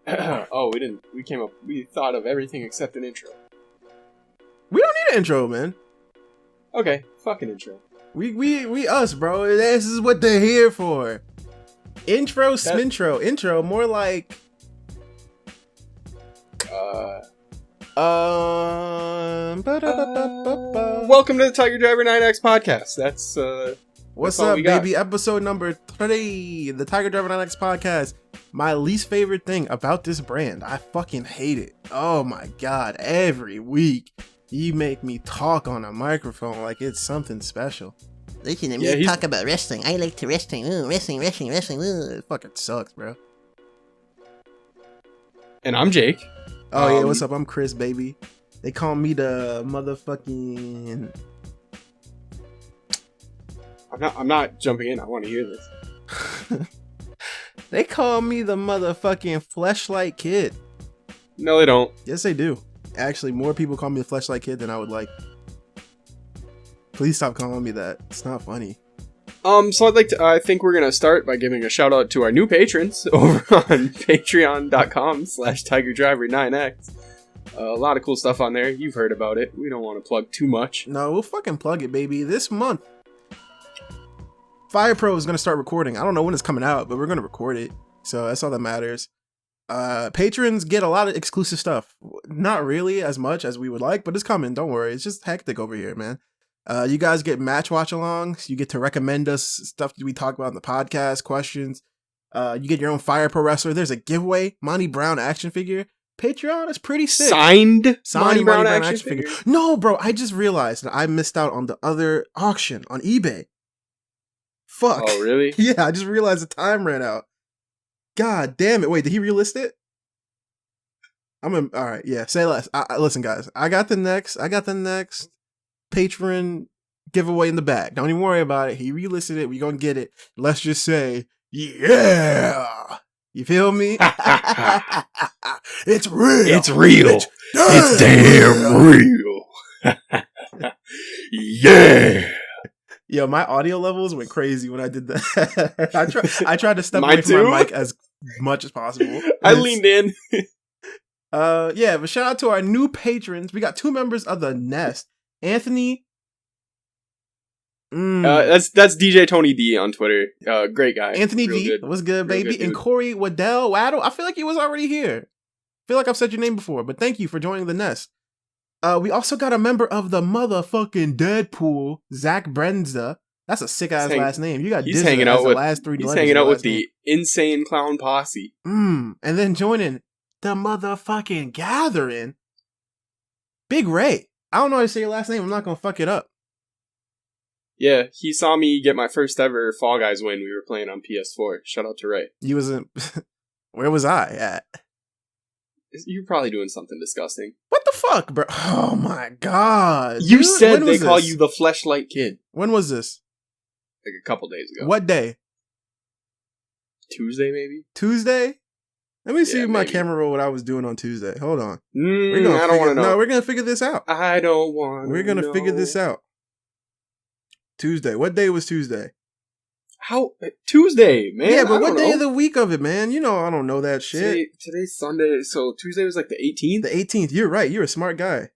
Oh, we didn't. We thought of everything except an intro. We don't need an intro, man. Okay, fucking intro. We us, bro. This is what they're here for. Intro, smintro. Intro, more like... Welcome to the Tiger Driver 9X podcast. That's, What's that's up, baby? Episode number 3, the Tiger Driver 9X podcast. My least favorite thing about this brand. I fucking hate it. Oh my god. Every week, you make me talk on a microphone like it's something special. Listen to me talk about wrestling. I like to wrestling. Ooh, wrestling. Ooh. It fucking sucks, bro. And I'm Jake. Oh yeah, what's up? I'm Chris, baby. They call me the motherfucking... I'm not jumping in. I want to hear this. They call me the motherfucking Fleshlight Kid. No, they don't. Yes, they do. Actually, more people call me the Fleshlight Kid than I would like. Please stop calling me that. It's not funny. So I think we're gonna start by giving a shout out to our new patrons over on patreon.com/TigerDriver9X. A lot of cool stuff on there. You've heard about it. We don't want to plug too much. No, we'll fucking plug it, baby. This month, Fire Pro is gonna start recording. I don't know when it's coming out, but we're gonna record it. So that's all that matters. Patrons get a lot of exclusive stuff. Not really as much as we would like, but it's coming. Don't worry. It's just hectic over here, man. You guys get match watch-alongs. You get to recommend us stuff that we talk about in the podcast, questions. You get your own Fire Pro wrestler. There's a giveaway. Monty Brown action figure. Patreon is pretty sick. Signed Monty Brown action figure? No, bro. I just realized that I missed out on the other auction on eBay. Fuck. Oh, really? Yeah, I just realized the time ran out. God damn it. Wait, did he relist it? Alright, yeah, say less. Listen, guys. I got the next patron giveaway in the bag. Don't even worry about it. He relisted it. We gonna get it. Let's just say, yeah. You feel me? It's real. It's real. It's damn real. Yeah. Yo, my audio levels went crazy when I did that. I tried to step away from my mic as much as possible. I leaned in. Yeah, but shout out to our new patrons. We got 2 members of the Nest. Anthony. That's DJ Tony D on Twitter. Great guy. Anthony D. What's good, baby? And Corey Waddell. I feel like he was already here. I feel like I've said your name before, but thank you for joining the Nest. We also got a member of the motherfucking Deadpool, Zach Brenza. That's a sick ass last name. You got he's hanging out with last 3 He's hanging out with the insane clown posse. And then joining the motherfucking gathering, Big Ray. I don't know how to say your last name. I'm not gonna fuck it up. Yeah, he saw me get my first ever Fall Guys win. We were playing on PS4. Shout out to Ray. You wasn't. Where was I at? You're probably doing something disgusting. What the fuck, bro? Oh my god! You dude, said they call you the Fleshlight Kid. When was this? Like a couple days ago. What day? Tuesday, maybe. Tuesday. Let me see my camera roll what I was doing on Tuesday. Hold on. I don't want to know. No, we're gonna figure this out. I don't want. We're gonna figure this out. Tuesday. What day was Tuesday? How Tuesday, man? Yeah, but what day of the week of it, man? You know I don't know that shit. Today's Sunday, so Tuesday was like the 18th. The 18th. You're right. You're a smart guy.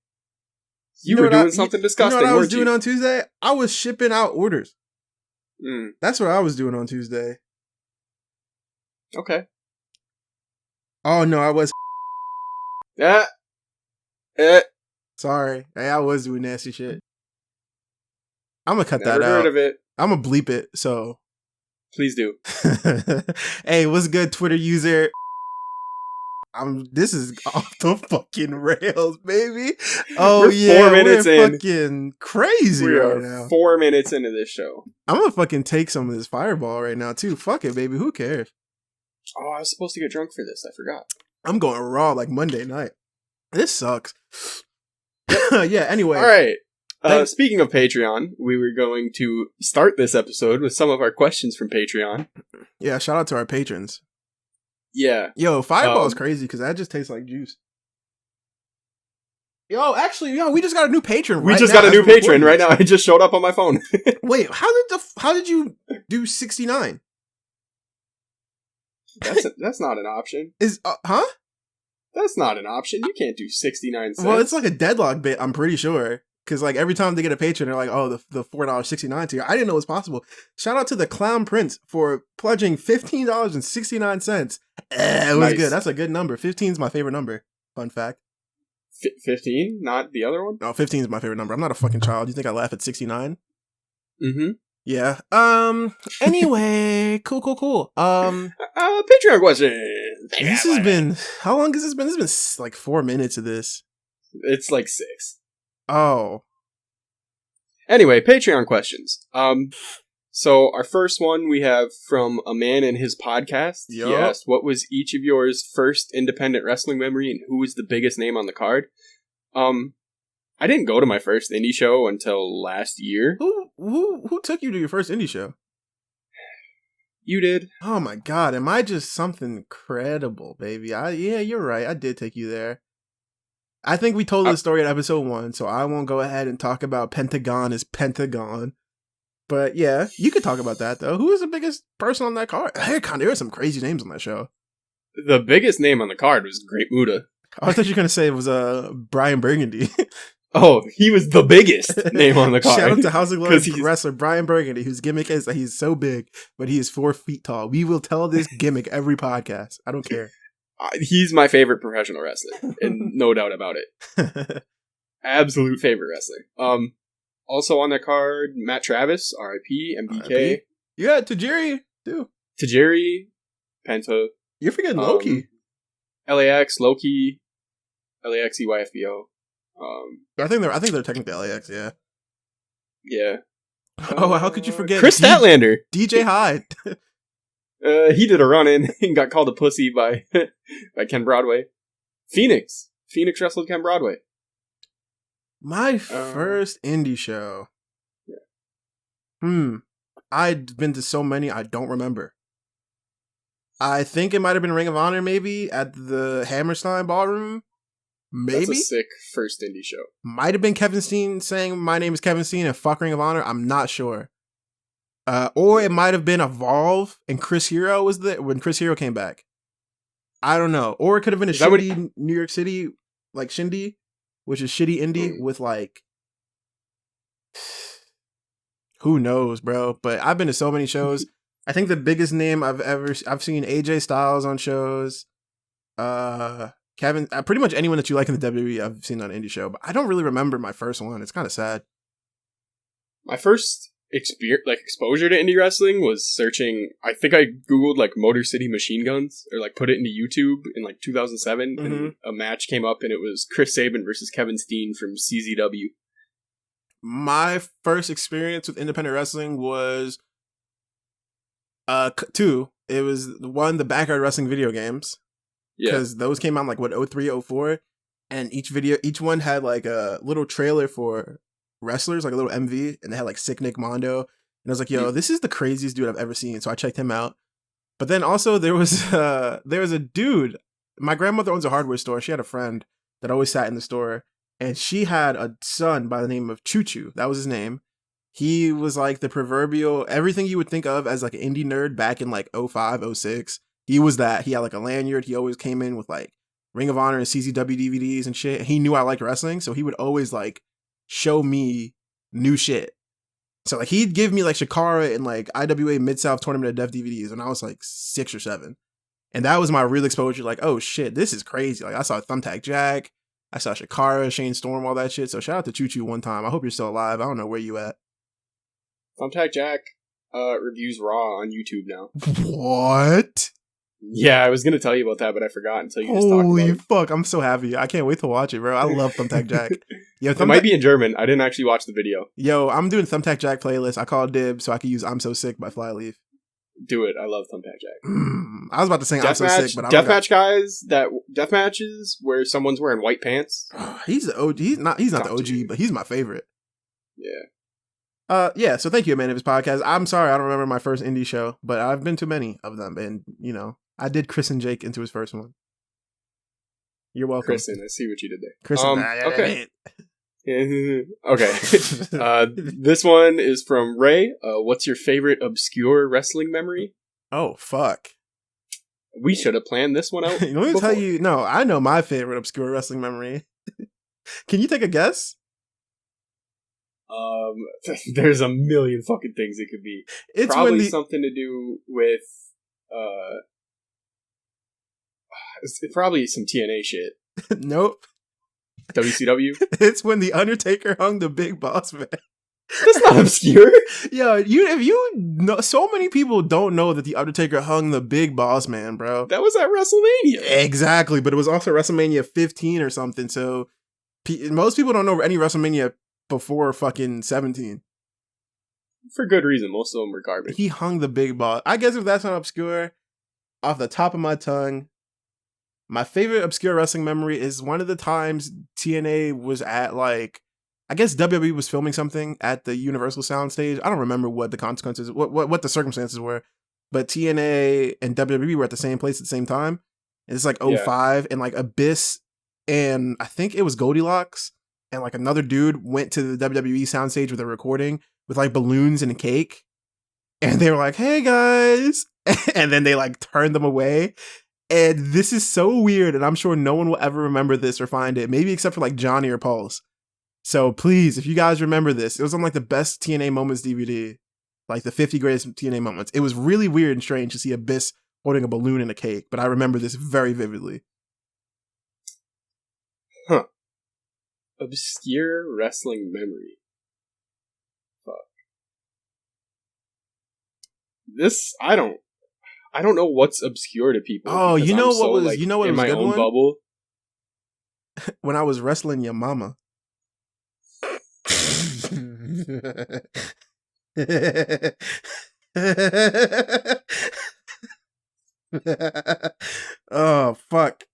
You were doing something disgusting. You know what I was doing on Tuesday? I was shipping out orders. That's what I was doing on Tuesday. Okay. Oh no, I was. Sorry, hey, I was doing nasty shit. I'm gonna cut that out. Never heard of it. I'm gonna bleep it. So, please do. Hey, what's good, Twitter user? This is off the fucking rails, baby. Oh yeah, 4 minutes in. Fucking crazy right now. 4 minutes into this show. I'm gonna fucking take some of this Fireball right now too. Fuck it, baby. Who cares? Oh, I was supposed to get drunk for this. I forgot. I'm going raw like Monday night. This sucks. Yeah, anyway. All right. Speaking of Patreon, we were going to start this episode with some of our questions from Patreon. Yeah, shout out to our patrons. Yeah. Yo, Fireball is crazy because that just tastes like juice. Yo, actually, we just got a new patron. We just got a new patron right now. It just showed up on my phone. Wait, how did you do 69? That's not an option. Huh? That's not an option. You can't do 69 cents. Well, it's like a deadlock bit, I'm pretty sure. Because like every time they get a patron, they're like, oh, the $4.69 tier. I didn't know it was possible. Shout out to the Clown Prince for pledging $15.69. It was good. That's a good number. 15 is my favorite number. Fun fact. 15? Not the other one? No, 15 is my favorite number. I'm not a fucking child. You think I laugh at 69? Mm-hmm. Yeah. Anyway, cool. Patreon question. This has been, how long has this been? This has been like 4 minutes of this. It's like 6. Oh. Anyway, Patreon questions. So our first one we have from a man in his podcast. Yup. He asked, what was each of yours first independent wrestling memory and who was the biggest name on the card? I didn't go to my first indie show until last year. Who took you to your first indie show? You did. Oh my god, am I just something credible, baby? Yeah, you're right. I did take you there. I think we told this story in episode 1, so I won't go ahead and talk about Pentagon as Pentagon. But yeah, you could talk about that though. Who was the biggest person on that card? There were some crazy names on that show. The biggest name on the card was Great Muta. I thought you were gonna say it was Brian Burgundy. Oh, he was the biggest name on the card. Shout out to House of Glory wrestler Brian Burgundy, whose gimmick is that he's so big, but he is 4 feet tall. We will tell this gimmick every podcast. I don't care. He's my favorite professional wrestler, and no doubt about it. Absolute favorite wrestler. Also on that card, Matt Travis, R.I.P., MBK. Yeah, Tajiri, too. Tajiri, Penta. You're forgetting Loki. LAX, Loki, LAX, EYFBO. I think they're technically LAX, yeah. Yeah. Oh, how could you forget Chris Statlander? DJ Hyde. He did a run-in and got called a pussy by Ken Broadway. Phoenix wrestled Ken Broadway. My first indie show. Yeah. I'd been to so many I don't remember. I think it might have been Ring of Honor, maybe, at the Hammerstein Ballroom. Maybe. That's a sick first indie show. Might have been Kevin Steen saying, my name is Kevin Steen and fuck Ring of Honor. I'm not sure. Or it might have been Evolve and Chris Hero was there when Chris Hero came back. I don't know. Or it could have been a shitty New York City, like Shindy, which is shitty indie with like, who knows, bro? But I've been to so many shows. I think the biggest name I've seen AJ Styles on shows. Kevin, pretty much anyone that you like in the WWE, I've seen on an indie show. But I don't really remember my first one. It's kind of sad. My first exposure to indie wrestling was searching. I think I googled like Motor City Machine Guns or like put it into YouTube in like 2007, and a match came up, and it was Chris Sabin versus Kevin Steen from CZW. My first experience with independent wrestling was 2. It was the Backyard Wrestling video games. Yeah, because those came out like 03, 04, and each one had like a little trailer for wrestlers, like a little MV, and they had like Sick Nick Mondo, and I was like, yo, this is the craziest dude I've ever seen. So I checked him out. But then also there was a dude. My grandmother owns a hardware store. She had a friend that always sat in the store, and she had a son by the name of Choo Choo. That was his name. He was like the proverbial everything you would think of as like an indie nerd back in like 05, 06. He was that. He had like a lanyard. He always came in with like Ring of Honor and CZW DVDs and shit. He knew I liked wrestling, so he would always like show me new shit. So like he'd give me like Shakara and like IWA Mid-South Tournament of Death DVDs when I was like 6 or 7. And that was my real exposure. Like, oh shit, this is crazy. Like I saw Thumbtack Jack. I saw Shakara, Shane Storm, all that shit. So shout out to Choo Choo one time. I hope you're still alive. I don't know where you at. Thumbtack Jack reviews Raw on YouTube now. What? Yeah, I was going to tell you about that, but I forgot until you just talked about it. Holy fuck, I'm so happy. I can't wait to watch it, bro. I love Thumbtack Jack. Yo, it might be in German. I didn't actually watch the video. Yo, I'm doing Thumbtack Jack playlist. I call dibs so I can use I'm So Sick by Flyleaf. Do it. I love Thumbtack Jack. I was about to sing I'm So Sick, but I deathmatch guys, deathmatches where someone's wearing white pants. He's the OG. He's not the OG, but he's my favorite. Yeah. Yeah, so thank you, man, of his podcast. I'm sorry I don't remember my first indie show, but I've been to many of them, and, you know, I did Chris and Jake into his first one. You're welcome. Kristen, I see what you did there. Kristen, okay. Okay. This one is from Ray. What's your favorite obscure wrestling memory? Oh, fuck. We should have planned this one out. Let me tell you. No, I know my favorite obscure wrestling memory. Can you take a guess? There's a million fucking things it could be. It's probably something to do with it's probably some TNA shit. Nope. WCW. It's when the Undertaker hung the Big Boss Man. That's not obscure. Yo, if you know, so many people don't know that the Undertaker hung the Big Boss Man, bro. That was at WrestleMania. Exactly, but it was also WrestleMania 15 or something. So most people don't know any WrestleMania before fucking 17. For good reason. Most of them were garbage. He hung the Big Boss. I guess if that's not obscure, off the top of my tongue, my favorite obscure wrestling memory is one of the times TNA was at like, I guess WWE was filming something at the Universal Soundstage. I don't remember what the consequences, what the circumstances were, but TNA and WWE were at the same place at the same time. And it's like 05 and like Abyss and I think it was Goldilocks and like another dude went to the WWE Soundstage with a recording with like balloons and a cake. And they were like, hey guys. And then they like turned them away. And this is so weird. And I'm sure no one will ever remember this or find it. Maybe except for like Johnny or Pulse. So please, if you guys remember this, it was on like the best TNA moments DVD. Like the 50 greatest TNA moments. It was really weird and strange to see Abyss holding a balloon and a cake. But I remember this very vividly. Huh. Obscure wrestling memory. Fuck. This, I don't know what's obscure to people. Oh, you know what was like, you know what in was my a good own one? bubble? When I was wrestling your mama. Oh fuck.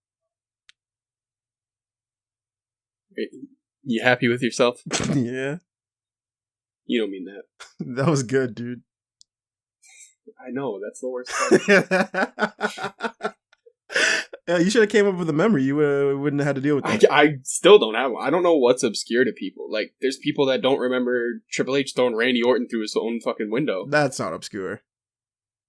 You happy with yourself? Yeah. You don't mean that. That was good, dude. I know, that's the worst part. Yeah, you should have came up with a memory. You wouldn't have had to deal with that. I still don't have one. I don't know what's obscure to people. Like, there's people that don't remember Triple H throwing Randy Orton through his own fucking window. That's not obscure.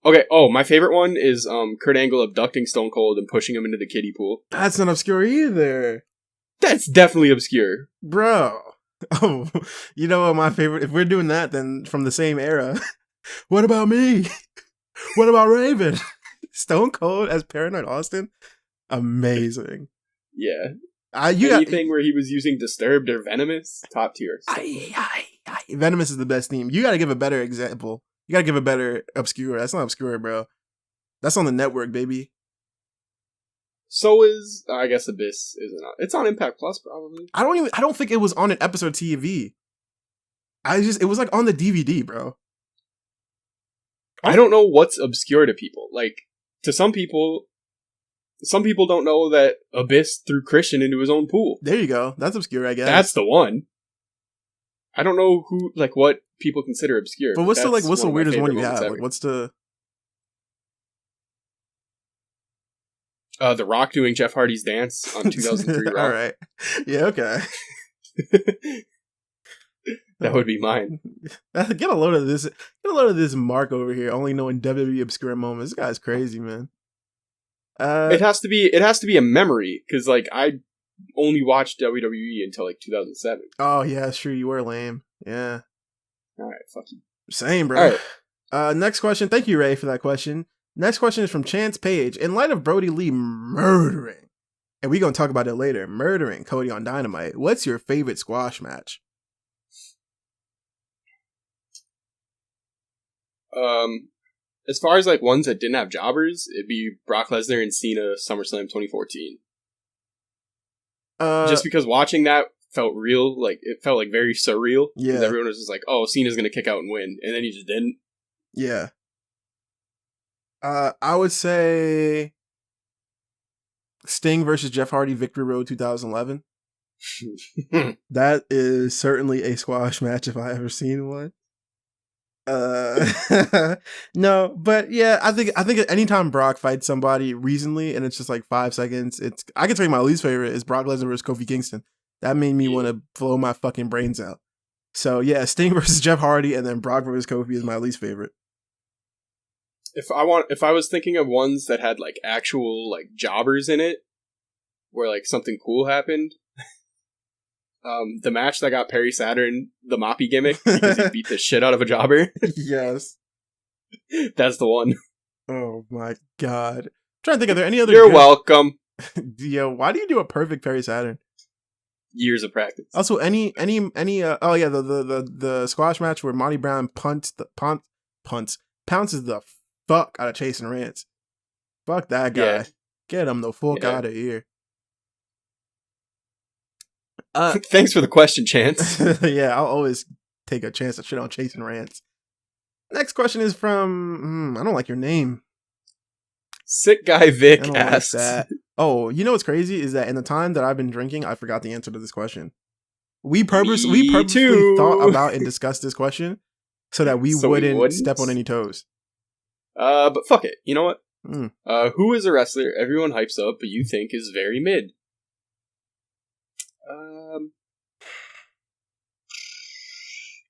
Okay, my favorite one is Kurt Angle abducting Stone Cold and pushing him into the kiddie pool. That's not obscure either. That's definitely obscure. Bro. Oh, you know what my favorite... If we're doing that, then from the same era... What about me? What about Raven? Stone Cold as Paranoid Austin? Amazing. Yeah. Anything where he was using Disturbed or Venomous? Top tier. Venomous is the best theme. You gotta give a better example. You gotta give a better obscure. That's not obscure, bro. That's on the network, baby. So is, I guess Abyss is not. It's on Impact Plus, probably. I don't think it was on an episode TV. It was like on the DVD, bro. I don't know what's obscure to people. Like, to some people don't know that Abyss threw Christian into his own pool. There you go. That's obscure, I guess. That's the one. I don't know what people consider obscure. But what's the weirdest one you have? Like, what's the... The Rock doing Jeff Hardy's dance on 2003 Raw. All right. Yeah, okay. That would be mine. Get a load of this. Get a load of this Mark over here, only knowing WWE obscure moments. This guy's crazy, man. It has to be a memory, because like I only watched WWE until like 2007. Oh yeah, sure. You were lame. Yeah. All right, fuck you. Same, bro. All right. Next question. Thank you, Ray, for that question. Next question is from Chance Page. In light of Brody Lee murdering, and we're gonna talk about it later, murdering Cody on Dynamite, what's your favorite squash match? As far as like ones that didn't have jobbers, it'd be Brock Lesnar and Cena SummerSlam 2014. Just because watching that felt real, like it felt like very surreal. Yeah, everyone was just like, "Oh, Cena's gonna kick out and win," and then he just didn't. Yeah. I would say Sting versus Jeff Hardy, Victory Road 2011. That is certainly a squash match if I ever seen one. No, but yeah, I think anytime Brock fights somebody recently and it's just like 5 seconds, I can tell you my least favorite is Brock Lesnar versus Kofi Kingston. That made me want to blow my fucking brains out. So yeah, Sting versus Jeff Hardy and then Brock versus Kofi is my least favorite. if I was thinking of ones that had like actual like jobbers in it, where like something cool happened, the match that got Perry Saturn the Moppy gimmick because he beat the shit out of a jobber. Yes. That's the one. Oh my god. I'm trying to think, are there any other You're welcome. Yo, why do you do a perfect Perry Saturn? Years of practice. Also, oh yeah, the squash match where Monty Brown pounces the fuck out of Chase and Rance. Fuck that guy. Yeah. Get him the fuck out of here. Thanks for the question, Chance. Yeah, I'll always take a chance to shit on Chase and Rance. Next question is from I don't like your name. Sick Guy Vic asks. Like that. Oh, you know what's crazy is that in the time that I've been drinking, I forgot the answer to this question. We purposely thought about and discussed this question so that we wouldn't step on any toes. But fuck it. You know what? Who is a wrestler everyone hypes up but you think is very mid?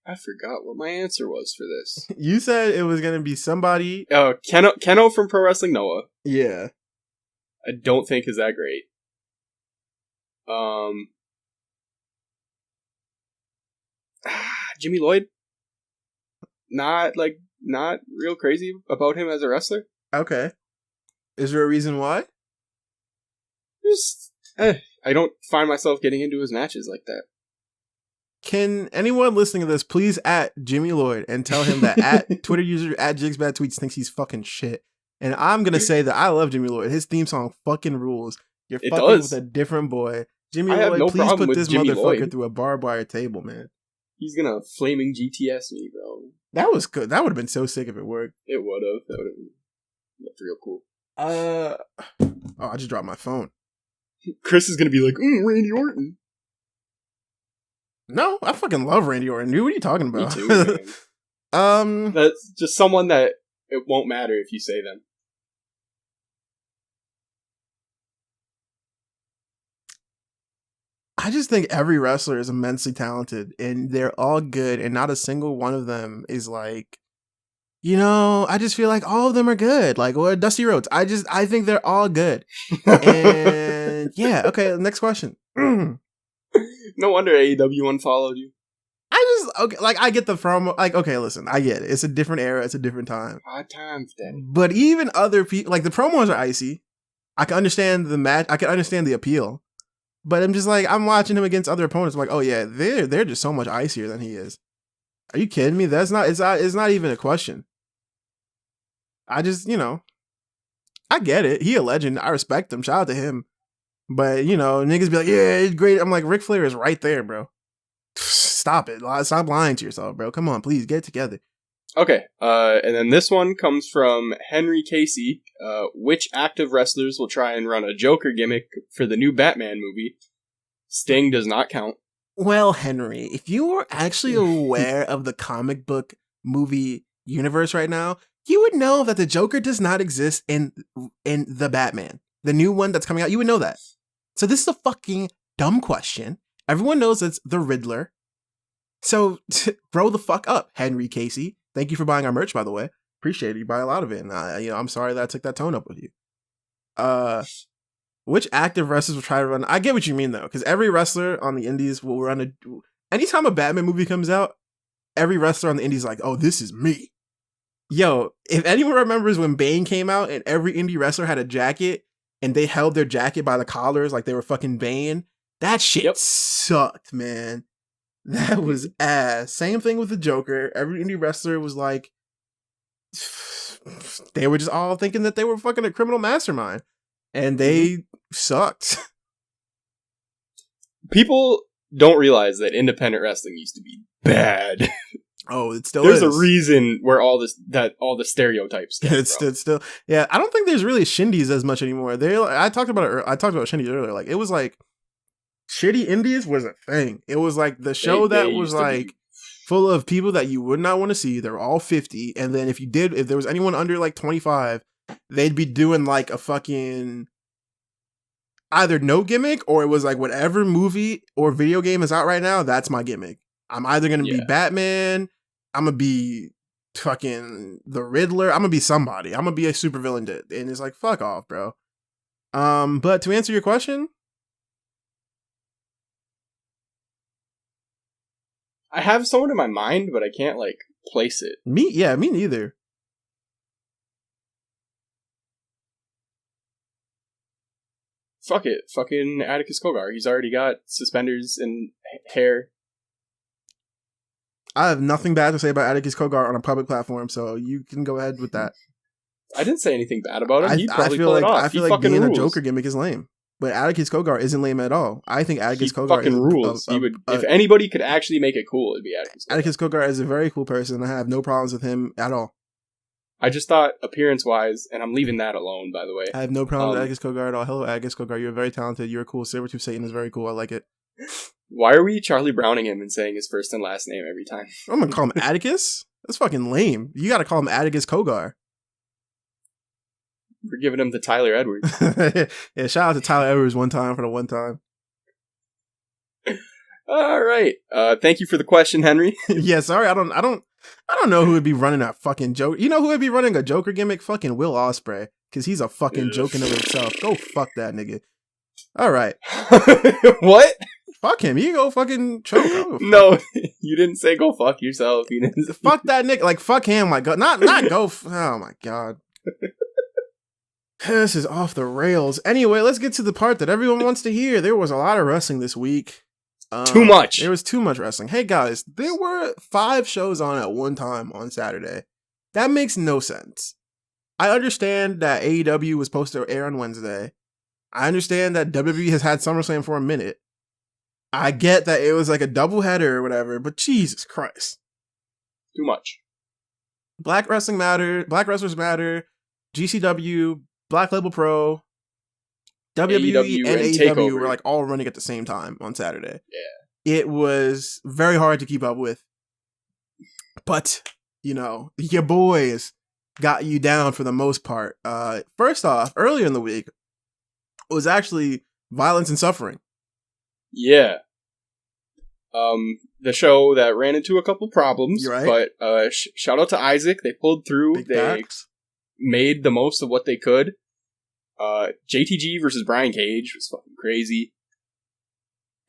I forgot what my answer was for this. You said it was going to be somebody... Oh, Keno from Pro Wrestling Noah. Yeah. I don't think is that great. Jimmy Lloyd? Not real crazy about him as a wrestler. Okay. Is there a reason why? Just, I don't find myself getting into his matches like that. Can anyone listening to this please at Jimmy Lloyd and tell him that at Twitter user at JigsBadTweets thinks he's fucking shit. And I'm gonna say that I love Jimmy Lloyd. His theme song fucking rules. You're fucking with a different boy. Jimmy Lloyd, please put this motherfucker through a barbed wire table, man. He's gonna flaming GTS me, bro. That was good. That would have been so sick if it worked. It would have. That would have looked real cool. Oh, I just dropped my phone. Chris is gonna be like, Randy Orton. No, I fucking love Randy Orton. Dude, what are you talking about? Me too, man. That's just someone that it won't matter if you say them. I just think every wrestler is immensely talented and they're all good and not a single one of them is like, I just feel like all of them are good. Like, or Dusty Rhodes. I think they're all good. And yeah, okay, next question. No wonder AEW unfollowed you. I get the promo. Like, okay, listen, I get it. It's a different era. It's a different time. Hard times, Daddy. But even other people, like the promos are icy. I can understand the match. I can understand the appeal. But I'm just like, I'm watching him against other opponents. I'm like, oh yeah, they're just so much icier than he is. Are you kidding me? It's not even a question. I just, I get it. He a legend. I respect him. Shout out to him. But, niggas be like, yeah, it's great. I'm like, Ric Flair is right there, bro. Stop it. Stop lying to yourself, bro. Come on, please, get it together. Okay, and then this one comes from Henry Casey. Which active wrestlers will try and run a Joker gimmick for the new Batman movie? Sting does not count. Well, Henry, if you were actually aware of the comic book movie universe right now, you would know that the Joker does not exist in the Batman. The new one that's coming out, you would know that. So this is a fucking dumb question. Everyone knows it's the Riddler. So grow the fuck up, Henry Casey. Thank you for buying our merch, by the way. Appreciate it. You buy a lot of it. And, I'm sorry that I took that tone up with you. Which active wrestlers will try to run? I get what you mean, though, because every wrestler on the indies will run anytime a Batman movie comes out, every wrestler on the indies is like, oh, this is me. Yo, if anyone remembers when Bane came out and every indie wrestler had a jacket and they held their jacket by the collars like they were fucking Bane, that shit sucked, man. That was ass. Same thing with the Joker. Every indie wrestler was like, they were just all thinking that they were fucking a criminal mastermind. And they sucked. People don't realize that independent wrestling used to be bad. Oh, it still There's is. a reason where all the stereotypes came it's still yeah. I don't think there's really shindies as much anymore. I talked about shindies earlier. Like it was like shitty indies was a thing. It was like the show that was like full of people that you would not want to see. They're all 50, and then if there was anyone under like 25, they'd be doing like a fucking either no gimmick or it was like whatever movie or video game is out right now. That's my gimmick. I'm either gonna be Batman. I'm gonna be fucking the Riddler. I'm gonna be somebody. I'm gonna be a supervillain, and it's like, fuck off, bro. But to answer your question, I have someone in my mind, but I can't like place it. me neither. Fuck it, fucking Atticus Kogar. He's already got suspenders and hair. I have nothing bad to say about Atticus Kogar on a public platform, so you can go ahead with that. I didn't say anything bad about him. He'd probably feel pull like it off. I feel he like fucking being rules. a Joker gimmick is lame, but Atticus Kogar isn't lame at all. I think Atticus He Kogar fucking is rules. He would, if anybody could actually make it cool, it'd be Atticus Kogar. Atticus Kogar is a very cool person. I have no problems with him at all. I just thought appearance-wise, and I'm leaving that alone, by the way. I have no problem with Atticus Kogar at all. Hello, Atticus Kogar. You're very talented. You're cool. Sabretooth Satan is very cool. I like it. Why are we Charlie Browning him and saying his first and last name every time? I'm gonna call him Atticus? That's fucking lame. You gotta call him Atticus Kogar. We're giving him the Tyler Edwards. Yeah, shout out to Tyler Edwards one time for the one time. All right. Thank you for the question, Henry. Yeah, sorry, I don't know who would be running a fucking joke. You know who would be running a Joker gimmick? Fucking Will Ospreay, because he's a fucking joke in of himself. Go fuck that nigga. All right. What? Fuck him. You go fucking choke. Oh, No, you didn't say go fuck yourself. You didn't. Fuck that nigga. Like fuck him. Like not go. Oh my god. This is off the rails. Anyway, let's get to the part that everyone wants to hear. There was a lot of wrestling this week. Too much. There was too much wrestling. Hey guys, there were 5 shows on at one time on Saturday. That makes no sense. I understand that AEW was supposed to air on Wednesday. I understand that WWE has had SummerSlam for a minute. I get that it was like a doubleheader or whatever, but Jesus Christ. Too much. Black Wrestling Matter, Black Wrestlers Matter, GCW, Black Label Pro, WWE and AEW Takeover were like all running at the same time on Saturday. Yeah. It was very hard to keep up with. But, you know, your boys got you down for the most part. First off, earlier in the week, it was actually Violence and Suffering. Yeah. The show that ran into a couple problems, right. But shout out to Isaac. They pulled through. Big they facts. made the most of what they could. JTG versus Brian Cage was fucking crazy.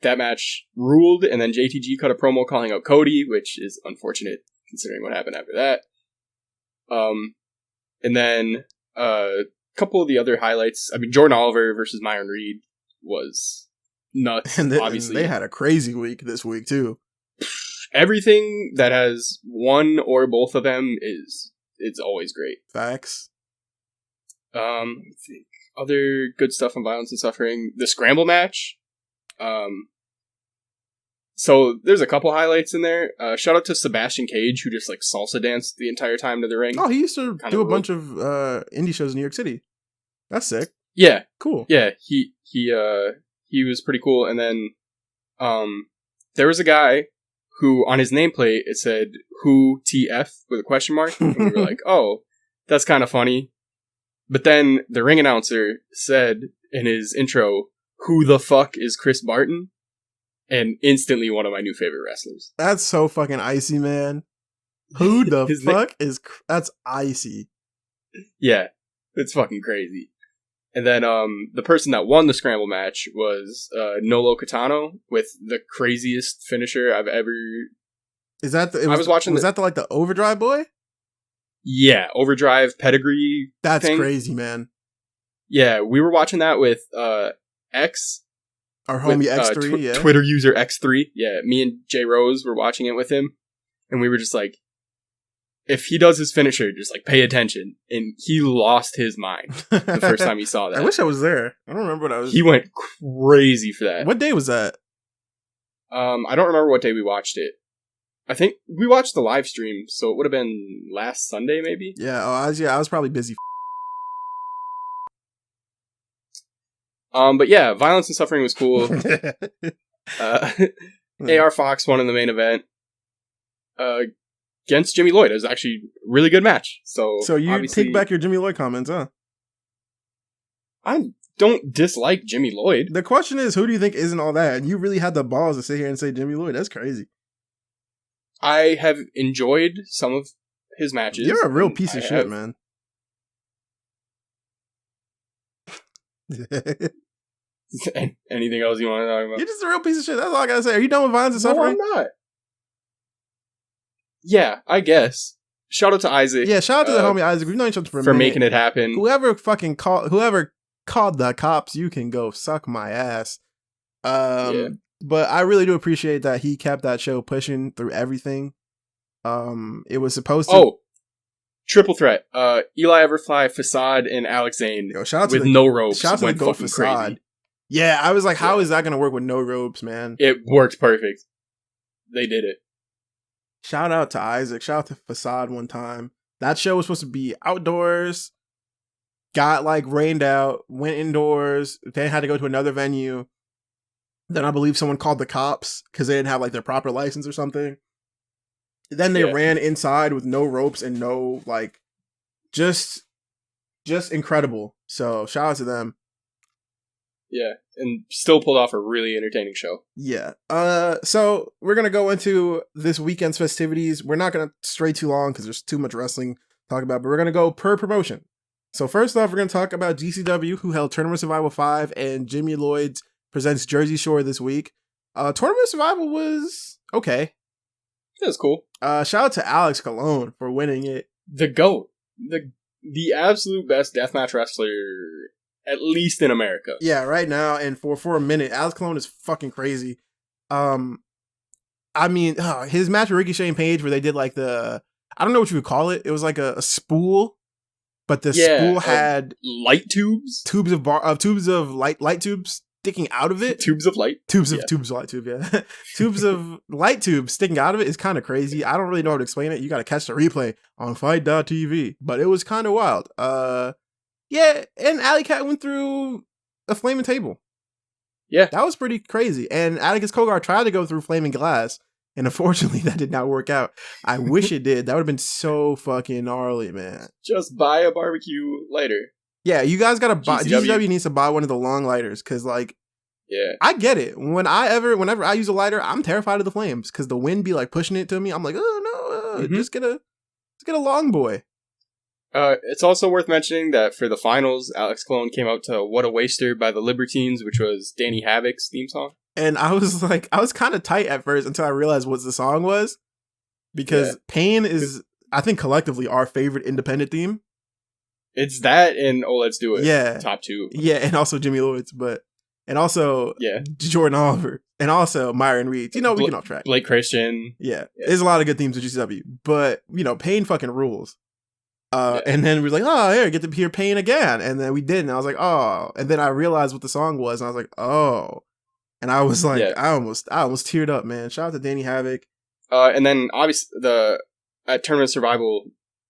That match ruled, and then JTG cut a promo calling out Cody, which is unfortunate considering what happened after that. And then a couple of the other highlights. I mean, Jordan Oliver versus Myron Reed was nuts. And obviously, they had a crazy week this week too. Everything that has one or both of them it's always great. Facts. Other good stuff on Violence and Suffering. The Scramble match. So there's a couple highlights in there. Shout out to Sebastian Cage, who just like salsa danced the entire time to the ring. Oh, he used to do a bunch of indie shows in New York City. That's sick. Yeah, cool. Yeah, he was pretty cool. And then there was a guy who on his nameplate it said "Who TF" with a question mark, and we were like, "Oh, that's kind of funny." But then the ring announcer said in his intro, "Who the fuck is Chris Barton?" And instantly one of my new favorite wrestlers. That's so fucking icy, man. Who the fuck is... That's icy. Yeah, it's fucking crazy. And then the person that won the Scramble match was Nolo Catano with the craziest finisher I've ever... Is that the... Was that like the Overdrive boy? Yeah, Overdrive pedigree. That's thing. Crazy, man. Yeah, we were watching that with X. Our homie X3, yeah. Twitter user X3. Yeah, me and Jay Rose were watching it with him. And we were just like, if he does his finisher, just like pay attention. And he lost his mind the first time he saw that. I wish I was there. I don't remember what I was... He went crazy for that. What day was that? I don't remember what day we watched it. I think we watched the live stream, so it would have been last Sunday, maybe? Yeah, I was probably busy. But yeah, Violence and Suffering was cool. AR Fox won in the main event against Jimmy Lloyd. It was actually a really good match. So you take back your Jimmy Lloyd comments, huh? I don't dislike Jimmy Lloyd. The question is, who do you think isn't all that? And you really had the balls to sit here and say Jimmy Lloyd. That's crazy. I have enjoyed some of his matches. You're a real piece of shit, man. Anything else you want to talk about? You're just a real piece of shit. That's all I gotta say. Are you done with Violence and Suffering? No, I'm not. Yeah, I guess. Shout out to Isaac. Yeah, shout out to the homie Isaac. We've known each other for a minute. making it happen. Whoever called the cops, you can go suck my ass. But I really do appreciate that he kept that show pushing through everything. It was supposed to. Oh, triple threat. Eli Everfly, Facade, and Alex Zane. Yo, shout out with to the, no ropes. Shout out to the Goat Facade. Crazy. Yeah, I was like, how is that going to work with no ropes, man? It worked perfect. They did it. Shout out to Isaac. Shout out to Facade one time. That show was supposed to be outdoors. Got like rained out. Went indoors. Then had to go to another venue. Then I believe someone called the cops because they didn't have like their proper license or something. Then they ran inside with no ropes and no like, just incredible. So shout out to them. Yeah, and still pulled off a really entertaining show. Yeah. So we're gonna go into this weekend's festivities. We're not gonna stray too long because there's too much wrestling to talk about, but we're gonna go per promotion. So first off, we're gonna talk about GCW, who held Tournament Survival 5 and Jimmy Lloyd's presents Jersey Shore this week. Tournament Survival was okay. It was cool. Shout out to Alex Colon for winning it. The GOAT. The absolute best deathmatch wrestler, at least in America. Yeah, right now, and for a minute, Alex Colon is fucking crazy. I mean, his match with Ricochet and Page, where they did like I don't know what you would call it. It was like a spool, but the spool had light tubes, tubes of light tubes sticking out of it. Tubes of light, tubes of light tube, yeah. Tubes of light tubes sticking out of it is kind of crazy. I don't really know how to explain it. You got to catch the replay on Fight.tv, but it was kind of wild. Yeah, and Alley Cat went through a flaming table. Yeah. That was pretty crazy. And Atticus Kogar tried to go through flaming glass, and unfortunately that did not work out. I wish it did. That would have been so fucking gnarly, man. Just buy a barbecue lighter. Yeah, you guys gotta buy. GCW needs to buy one of the long lighters, because like, yeah, I get it. Whenever I use a lighter, I'm terrified of the flames, because the wind be like pushing it to me. I'm like, oh no, just get a long boy. It's also worth mentioning that for the finals, Alex Colon came out to "What a Waster" by the Libertines, which was Danny Havoc's theme song. And I was kind of tight at first until I realized what the song was, because Pain is, I think, collectively our favorite independent theme. It's that and "Oh Let's Do It." Yeah, top two. Yeah, and also Jimmy Lloyd's, and also Jordan Oliver, and also Myron Reed. You know, we get off track. Blake Christian. Yeah, there's a lot of good themes with GCW, but Pain fucking rules. And then we were like, oh, here, get to hear Pain again. And then we did, and I was like, oh. And then I realized what the song was, and I was like, oh. And I was like, I almost teared up, man. Shout out to Danny Havoc. And then, obviously, at Tournament Survival,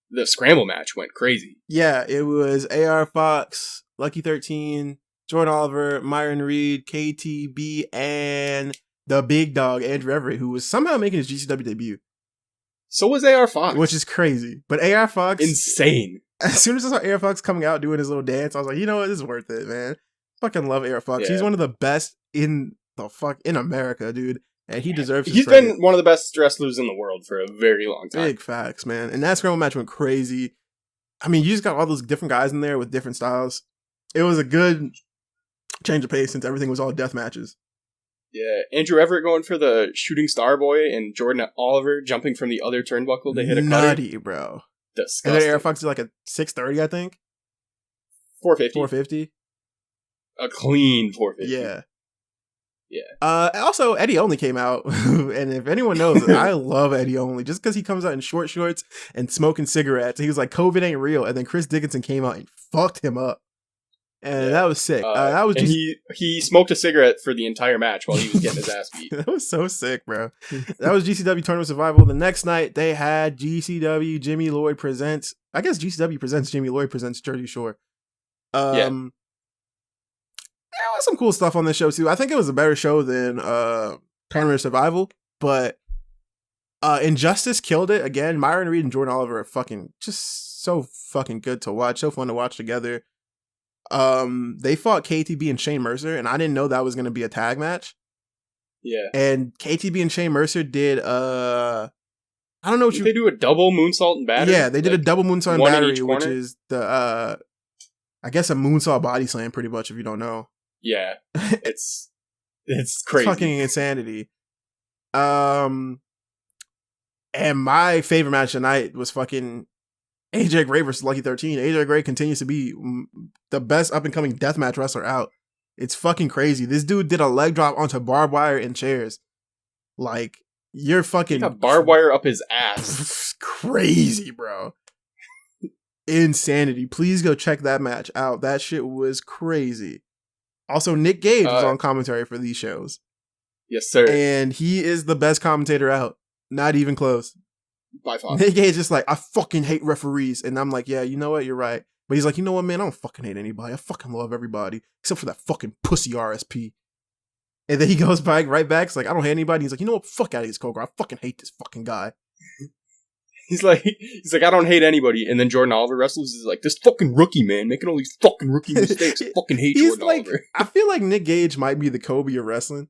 the Scramble match went crazy. Yeah, it was AR Fox, Lucky 13, Jordan Oliver, Myron Reed, KTB, and the big dog, Andrew Everett, who was somehow making his GCW debut. So was AR Fox. Which is crazy. But AR Fox... insane. As soon as I saw AR Fox coming out doing his little dance, I was like, you know what? This is worth it, man. Fucking love AR Fox. Yeah. He's one of the best in America, dude. And he deserves his credit. Been one of the best wrestlers in the world for a very long time. Big facts, man. And that Scramble match went crazy. I mean, you just got all those different guys in there with different styles. It was a good change of pace since everything was all death matches. Yeah, Andrew Everett going for the shooting star boy and Jordan Oliver jumping from the other turnbuckle to hit a nutty, cutter. Bro. Disgusting. And then Air Fox did like a 630, I think. 450. A clean 450. Yeah. Yeah. Also, Eddie Only came out, and if anyone knows, I love Eddie Only just because he comes out in short shorts and smoking cigarettes. He was like, "COVID ain't real," and then Chris Dickinson came out and fucked him up. And that was sick. That was just... he smoked a cigarette for the entire match while he was getting his ass beat. That was so sick, bro. That was GCW Tournament Survival. The next night, they had GCW Jimmy Lloyd presents... I guess GCW presents Jimmy Lloyd presents Jersey Shore. There was some cool stuff on this show, too. I think it was a better show than Tournament Survival, but Injustice killed it. Again, Myron Reed and Jordan Oliver are fucking just so fucking good to watch. So fun to watch together. They fought KTB and Shane Mercer, and I didn't know that was going to be a tag match. Yeah. And KTB and Shane Mercer did, I don't know what Did they do a double moonsault and battery? Yeah, they did a double moonsault and one in battery, each which corner? is the I guess a moonsault body slam, pretty much. If you don't know, Yeah, it's it's crazy. fucking insanity. And my favorite match tonight was fucking AJ Gray versus Lucky 13. AJ Gray continues to be the best up and coming deathmatch wrestler out. It's fucking crazy. This dude did a leg drop onto barbed wire and chairs. Like, you're fucking... He got barbed wire up his ass. Crazy, bro. Insanity. Please go check that match out. That shit was crazy. Also, Nick Gage was on commentary for these shows. Yes, sir. And he is the best commentator out. Not even close. By far. Nick Gage is like, I fucking hate referees. And I'm like, yeah, you know what? You're right. But he's like, you know what, man? I don't fucking hate anybody. I fucking love everybody. Except for that fucking pussy RSP. And then he goes back, right back. It's like, I don't hate anybody. He's like, you know what? Fuck out of this Cobra. I fucking hate this fucking guy. He's like, I don't hate anybody. And then Jordan Oliver wrestles is like, this fucking rookie, man, making all these fucking rookie mistakes. I fucking hate Jordan Oliver. I feel like Nick Gage might be the Kobe of wrestling.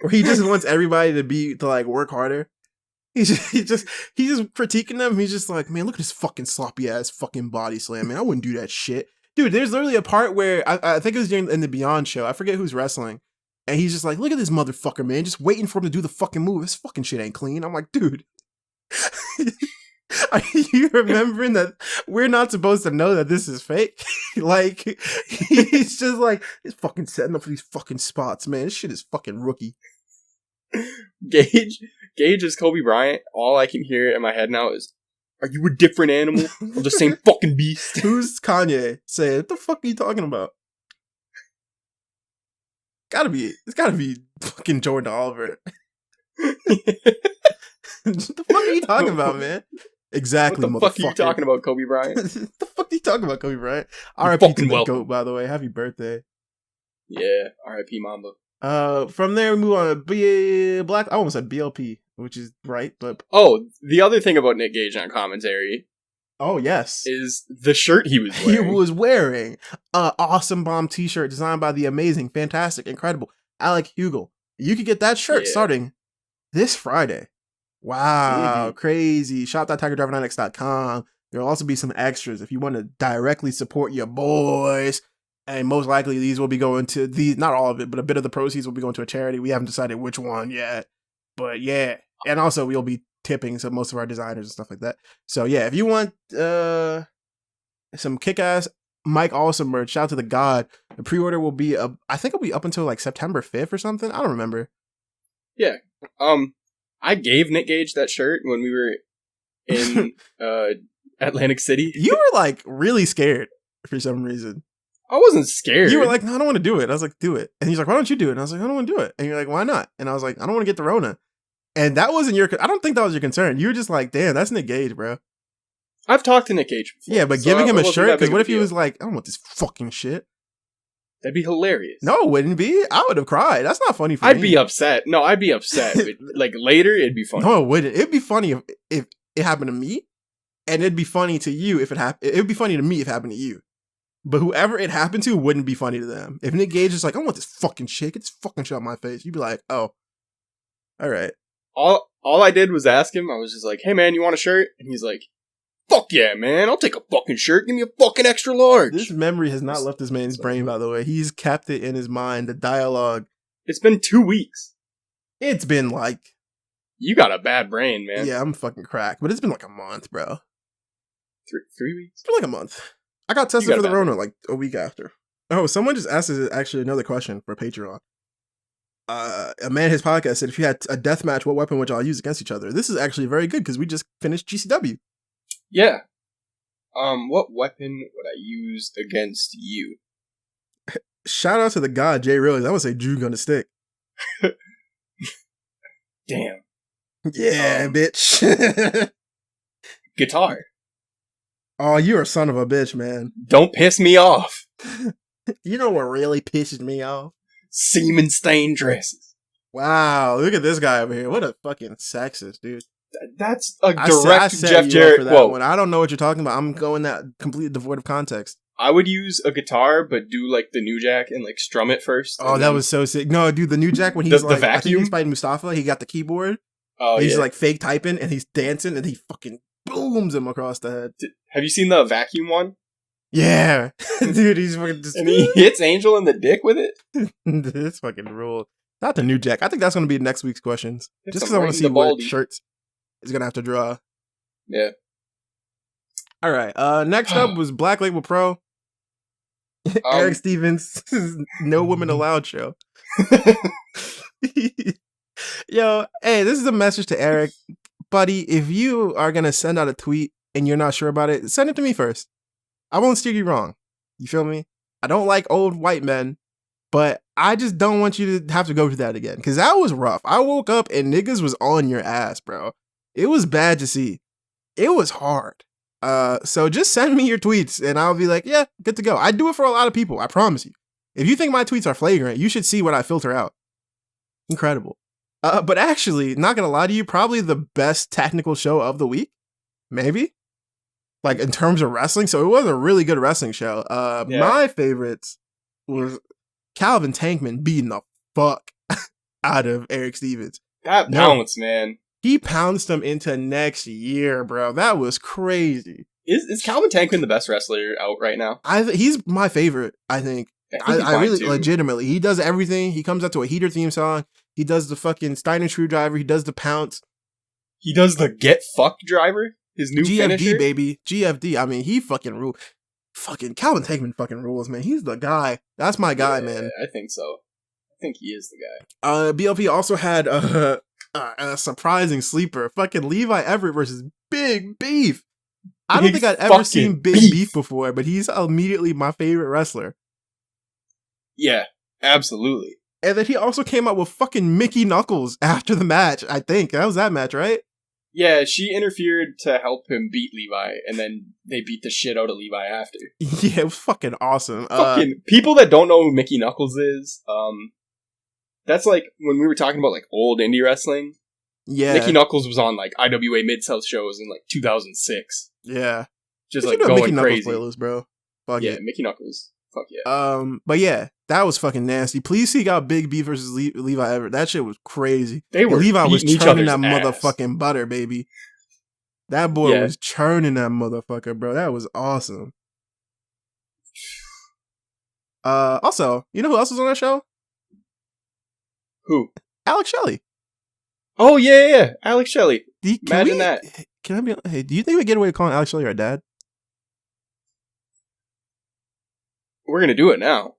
Or he just wants everybody to like work harder. He's just critiquing them. He's just like, man, look at this fucking sloppy ass fucking body slam, man. I wouldn't do that shit. Dude, there's literally a part where I think it was in the Beyond show. I forget who's wrestling. And he's just like, look at this motherfucker, man. Just waiting for him to do the fucking move. This fucking shit ain't clean. I'm like, dude. Are you remembering that we're not supposed to know that this is fake? Like, he's just like, he's fucking setting up for these fucking spots, man. This shit is fucking rookie. Gage is Kobe Bryant. All I can hear in my head now is, are you a different animal or the same fucking beast? Who's Kanye saying, what the fuck are you talking about? It's gotta be fucking Jordan Oliver. What the fuck are you talking about, man? Exactly, what the fuck are you talking about, Kobe Bryant? What the fuck are you talking about, Kobe Bryant? R.I.P. to the GOAT, by the way. Happy birthday. Yeah, R.I.P. Mamba. From there we move on to I almost said BLP, which is right, but... Oh, the other thing about Nick Gage on commentary... Oh, yes. Is the shirt he was wearing. He was wearing an Awesome Bomb t-shirt designed by the amazing, fantastic, incredible Alec Hugel. You could get that shirt starting this Friday. Wow, crazy. Shop.tigerdriver9x.com. There will also be some extras if you want to directly support your boys. And most likely these will be going to not all of it, but a bit of the proceeds will be going to a charity. We haven't decided which one yet. But yeah. And also we'll be tipping some most of our designers and stuff like that. So yeah, if you want some kick-ass Mike Awesome merch, shout out to the God. The pre-order will be I think it'll be up until like September 5th or something. I don't remember. Yeah. I gave Nick Gage that shirt when we were in Atlantic City. You were like really scared for some reason. I wasn't scared. You were like, no, I don't want to do it. I was like, do it. And he's like, why don't you do it? And I was like, I don't want to do it. And you're like, why not? And I was like, I don't want to get the Rona. And that wasn't I don't think that was your concern. You were just like, damn, that's Nick Gage, bro. I've talked to Nick Gage before. Yeah, but giving him a shirt, because what if he was like, I don't want this fucking shit? That'd be hilarious. No, it wouldn't be. I would have cried. That's not funny for me. I'd be upset. No, I'd be upset. But, like, later, it'd be funny. No, it wouldn't. It'd be funny if it happened to me, and it'd be funny to you if it happened. It'd be funny to me if it happened to you. But whoever it happened to wouldn't be funny to them. If Nick Gage is like, I don't want this fucking shit. Get this fucking shit out my face. You'd be like, oh, all right. All I did was ask him. I was just like, hey, man, you want a shirt? And he's like, fuck yeah, man. I'll take a fucking shirt. Give me a fucking extra large. This memory has not left this man's brain, by the way. He's kept it in his mind. The dialogue. It's been 2 weeks. It's been like... You got a bad brain, man. Yeah, I'm fucking cracked. But it's been like a month, bro. 3 weeks? It's been like a month. I got tested for the Rona like a week after. Oh, someone just asked us actually another question for Patreon. A man in his podcast said, if you had a death match, what weapon would y'all use against each other? This is actually very good because we just finished GCW. Yeah. What weapon would I use against you? Shout out to the God, Jay Realize. I would say Drew Gonna Stick. Damn. Yeah, bitch. Guitar. Oh, you're a son of a bitch, man. Don't piss me off. You know what really pisses me off? Semen stained dresses. Wow, look at this guy over here. What a fucking sexist, dude. That's a direct Jeff Jarrett quote. When I don't know what you're talking about, I'm going that completely devoid of context. I would use a guitar, but do like the New Jack and like strum it first. Oh, that was so sick. No, dude, the New Jack when he's the like, vacuum? I think he's fighting Mustafa. He got the keyboard Oh, he's yeah. like fake typing and he's dancing and he fucking booms him across the head. Have you seen the vacuum one? Yeah. Dude, he's fucking just... And he hits Angel in the dick with it? This fucking rule. Not the new Jack. I think that's going to be next week's questions. Hits Just because him I right want to in see the what baldy. shirts is going to have to draw. Yeah. All right. Next up was Black Label Pro. Eric Stevens' No Women Allowed show. Yo, hey, this is a message to Eric. Buddy, if you are going to send out a tweet and you're not sure about it, send it to me first. I won't steer you wrong. You feel me? I don't like old white men, but I just don't want you to have to go through that again. Because that was rough. I woke up and niggas was on your ass, bro. It was bad to see. It was hard. So just send me your tweets and I'll be like, yeah, good to go. I do it for a lot of people. I promise you. If you think my tweets are flagrant, you should see what I filter out. Incredible. But actually, not gonna lie to you, probably the best technical show of the week. Maybe. Like in terms of wrestling. So it was a really good wrestling show. My favorites was Calvin Tankman beating the fuck out of Eric Stevens. That pounce, man. He pounced him into next year, bro. That was crazy. Is Calvin Tankman the best wrestler out right now? He's my favorite, I think. I really, too. legitimately, he does everything. He comes out to a Heater theme song. He does the fucking Steiner screwdriver. He does the pounce. He does the get fucked driver. His new GFD, finisher. baby. GFD. I mean, he fucking rule. Fucking Calvin Tankman fucking rules, man. He's the guy. That's my guy, man. I think so. I think he is the guy. BLP also had a surprising sleeper. Fucking Levi Everett versus Big Beef. I don't think I'd ever seen Big Beef before, but he's immediately my favorite wrestler. Yeah, absolutely. And then he also came out with fucking Mickey Knuckles after the match, I think. That was that match, right? Yeah, she interfered to help him beat Levi, and then they beat the shit out of Levi after. Yeah, it was fucking awesome. Fucking people that don't know who Mickey Knuckles is, that's like when we were talking about like old indie wrestling. Yeah. Mickey Knuckles was on like IWA Mid-South shows in like 2006. Yeah. Just like going Mickey crazy. Knuckles playlist, bro. Fuck yeah, it. Mickey Knuckles. Fuck yeah. But yeah, that was fucking nasty. Please seek out Big B versus Levi Everett. That shit was crazy. Levi was churning that motherfucking butter, baby. That boy was churning that motherfucker, bro. That was awesome. Also, you know who else was on that show? Who? Alex Shelley. Oh yeah. Alex Shelley. Imagine that. Can I be? Hey, do you think we get away with calling Alex Shelley our dad? We're gonna do it now.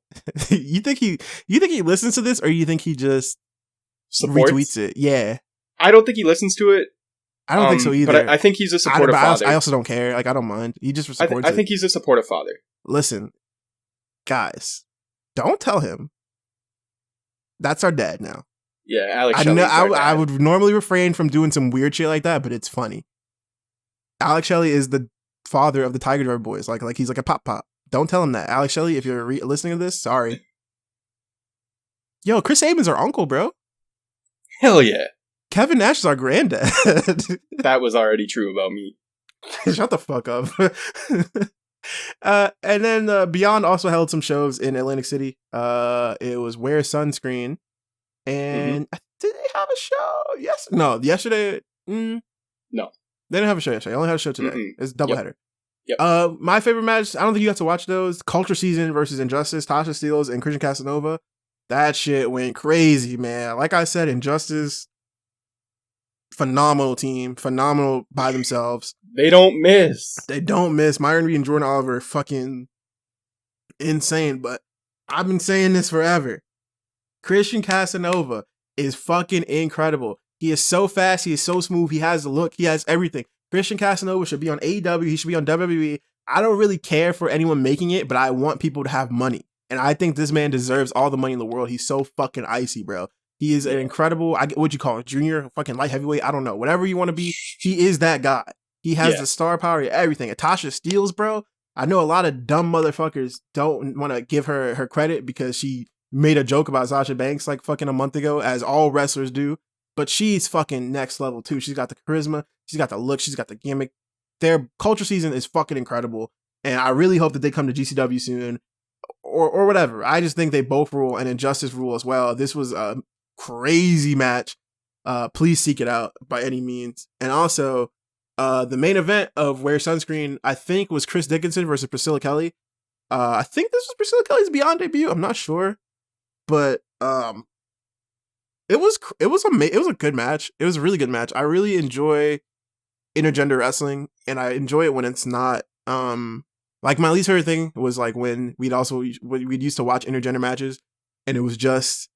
You think he listens to this, or you think he just supports? Retweets it? Yeah. I don't think he listens to it. I don't think so either. But I think he's a supportive father. I also don't care. Like, I don't mind. He just supports I think he's a supportive father. Listen, guys, don't tell him. That's our dad now. Yeah, Alex Shelley. I would normally refrain from doing some weird shit like that, but it's funny. Alex Shelley is the father of the Tiger Driver boys. Like he's like a pop. Don't tell him that. Alex Shelley, if you're listening to this, sorry. Yo, Chris Sabin's our uncle, bro. Hell yeah. Kevin Nash is our granddad. That was already true about me. Shut the fuck up. And then Beyond also held some shows in Atlantic City. It was Wear Sunscreen. And did they have a show? Yes. No, yesterday. No. They didn't have a show yesterday. They only had a show today. It's a doubleheader. Yep. My favorite match, I don't think you got to watch those. Culture Season versus Injustice, Tasha Steelz and Christian Casanova. That shit went crazy, man. Like I said, Injustice, phenomenal team. Phenomenal by themselves. They don't miss. Myron Reed and Jordan Oliver, fucking insane. But I've been saying this forever. Christian Casanova is fucking incredible. He is so fast. He is so smooth. He has the look. He has everything. Christian Casanova should be on AEW. He should be on WWE. I don't really care for anyone making it, but I want people to have money. And I think this man deserves all the money in the world. He's so fucking icy, bro. He is an incredible, what'd you call it, junior, fucking light heavyweight? I don't know. Whatever you want to be, he is that guy. He has the star power, everything. And Tasha Steelz, bro, I know a lot of dumb motherfuckers don't want to give her credit because she made a joke about Sasha Banks like fucking a month ago, as all wrestlers do. But she's fucking next level too. She's got the charisma. She's got the look. She's got the gimmick. Their Culture Season is fucking incredible. And I really hope that they come to GCW soon or whatever. I just think they both rule and Injustice rule as well. This was a crazy match. please seek it out by any means. And also, the main event of Wear Sunscreen, I think, was Chris Dickinson versus Priscilla Kelly. I think this was Priscilla Kelly's Beyond debut. I'm not sure, but it was a good match. It was a really good match. I really enjoy intergender wrestling, and I enjoy it when it's not like my least favorite thing was like when we'd used to watch intergender matches, and it was just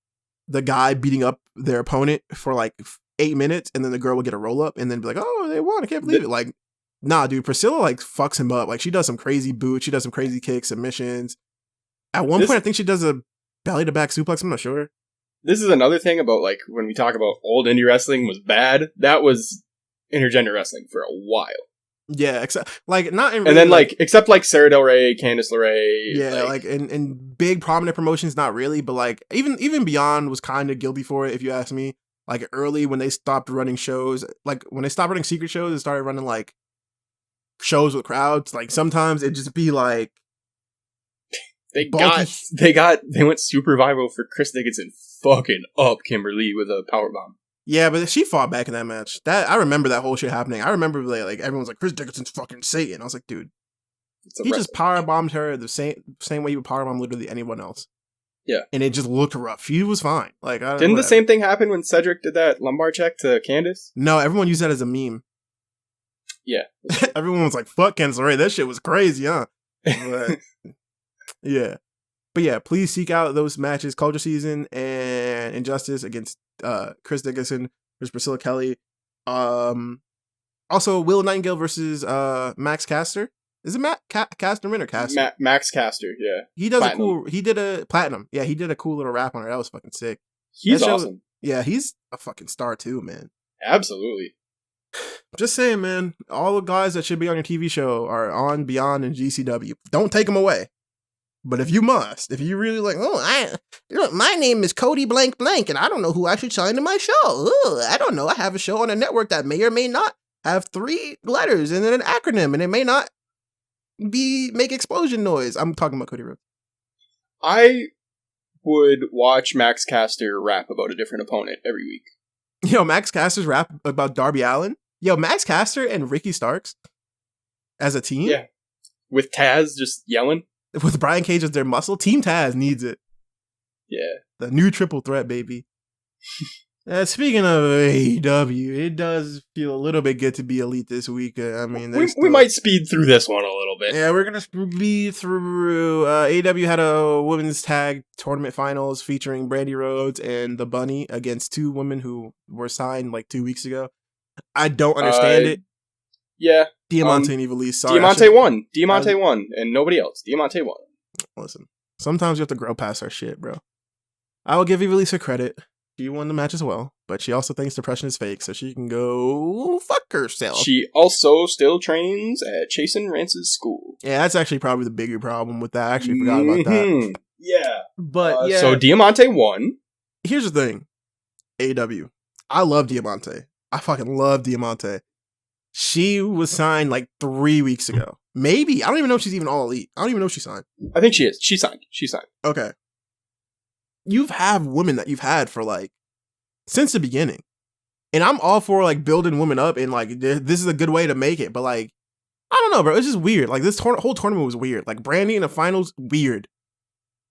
the guy beating up their opponent for like 8 minutes, and then the girl would get a roll up, and then be like, "Oh, they won! I can't believe it!" Like, nah, dude, Priscilla like fucks him up. Like, she does some crazy boots, she does some crazy kicks, submissions. At one point, I think she does a belly to back suplex. I'm not sure. This is another thing about like when we talk about old indie wrestling was bad. That was intergender wrestling for a while. Yeah, except like not in and then like except like Sarah Del Rey, Candice LeRae. Yeah, like in big prominent promotions, not really, but like even Beyond was kind of guilty for it, if you ask me. Like early when they stopped running shows, like when they stopped running secret shows and started running like shows with crowds, like sometimes it'd just be like they went super viral for Chris Dickinson fucking up Kimberly with a powerbomb. Yeah, but she fought back in that match. That I remember that whole shit happening. I remember like everyone's like, Chris Dickinson's fucking Satan. I was like, dude, he just powerbombed her the same way you would powerbomb literally anyone else. Yeah, and it just looked rough. She was fine. Like, didn't the same thing happen when Cedric did that lumbar check to Candice? No, everyone used that as a meme. Yeah, everyone was like, "Fuck Candice LeRae, that shit was crazy, huh?" But, yeah, but yeah, please seek out those matches: Culture Season and Injustice against Chris Dickinson versus Priscilla Kelly. Also, Will Nightingale versus Max Caster. Is it Casterman or Caster? Max Caster, yeah. He does Platinum. He did a Platinum. Yeah, he did a cool little rap on her. That was fucking sick. He's awesome. Yeah, he's a fucking star too, man. Absolutely. Just saying, man. All the guys that should be on your TV show are on Beyond and GCW. Don't take them away. But if you really like, look, my name is Cody blank blank, and I don't know who I should sign to my show. I don't know. I have a show on a network that may or may not have 3 letters and then an acronym, and it may not make explosion noise. I'm talking about Cody Rhodes. I would watch Max Caster rap about a different opponent every week. Yo, Max Caster's rap about Darby Allin. Yo, Max Caster and Ricky Starks as a team. Yeah, with Taz just yelling. With Brian Cage as their muscle. Team Taz needs it. Yeah, the new triple threat, baby. Speaking of AEW, it does feel a little bit good to be elite this week. I mean, we might speed through this one a little bit. Yeah, we're gonna speed through. AEW had a women's tag tournament finals featuring Brandy Rhodes and the Bunny against 2 women who were signed like 2 weeks ago. I don't understand it. Yeah, Diamante and Ivelisse. Sorry, Diamante won. Diamante won, and nobody else. Diamante won. Listen, sometimes you have to grow past our shit, bro. I will give Ivelisse her credit. She won the match as well, but she also thinks depression is fake, so she can go fuck herself. She also still trains at Chasen Rance's school. Yeah, that's actually probably the bigger problem with that. I actually forgot about that. Yeah. But yeah. So Diamante won. Here's the thing. AEW. I love Diamante. I fucking love Diamante. She was signed like 3 weeks ago. Maybe. I don't even know if she's even all elite. I don't even know if she signed. I think she is. She signed. Okay. You've had women that you've had for like since the beginning, and I'm all for like building women up and like this is a good way to make it. But like, I don't know, bro. It's just weird. Like this whole tournament was weird. Like Brandy in the finals, weird,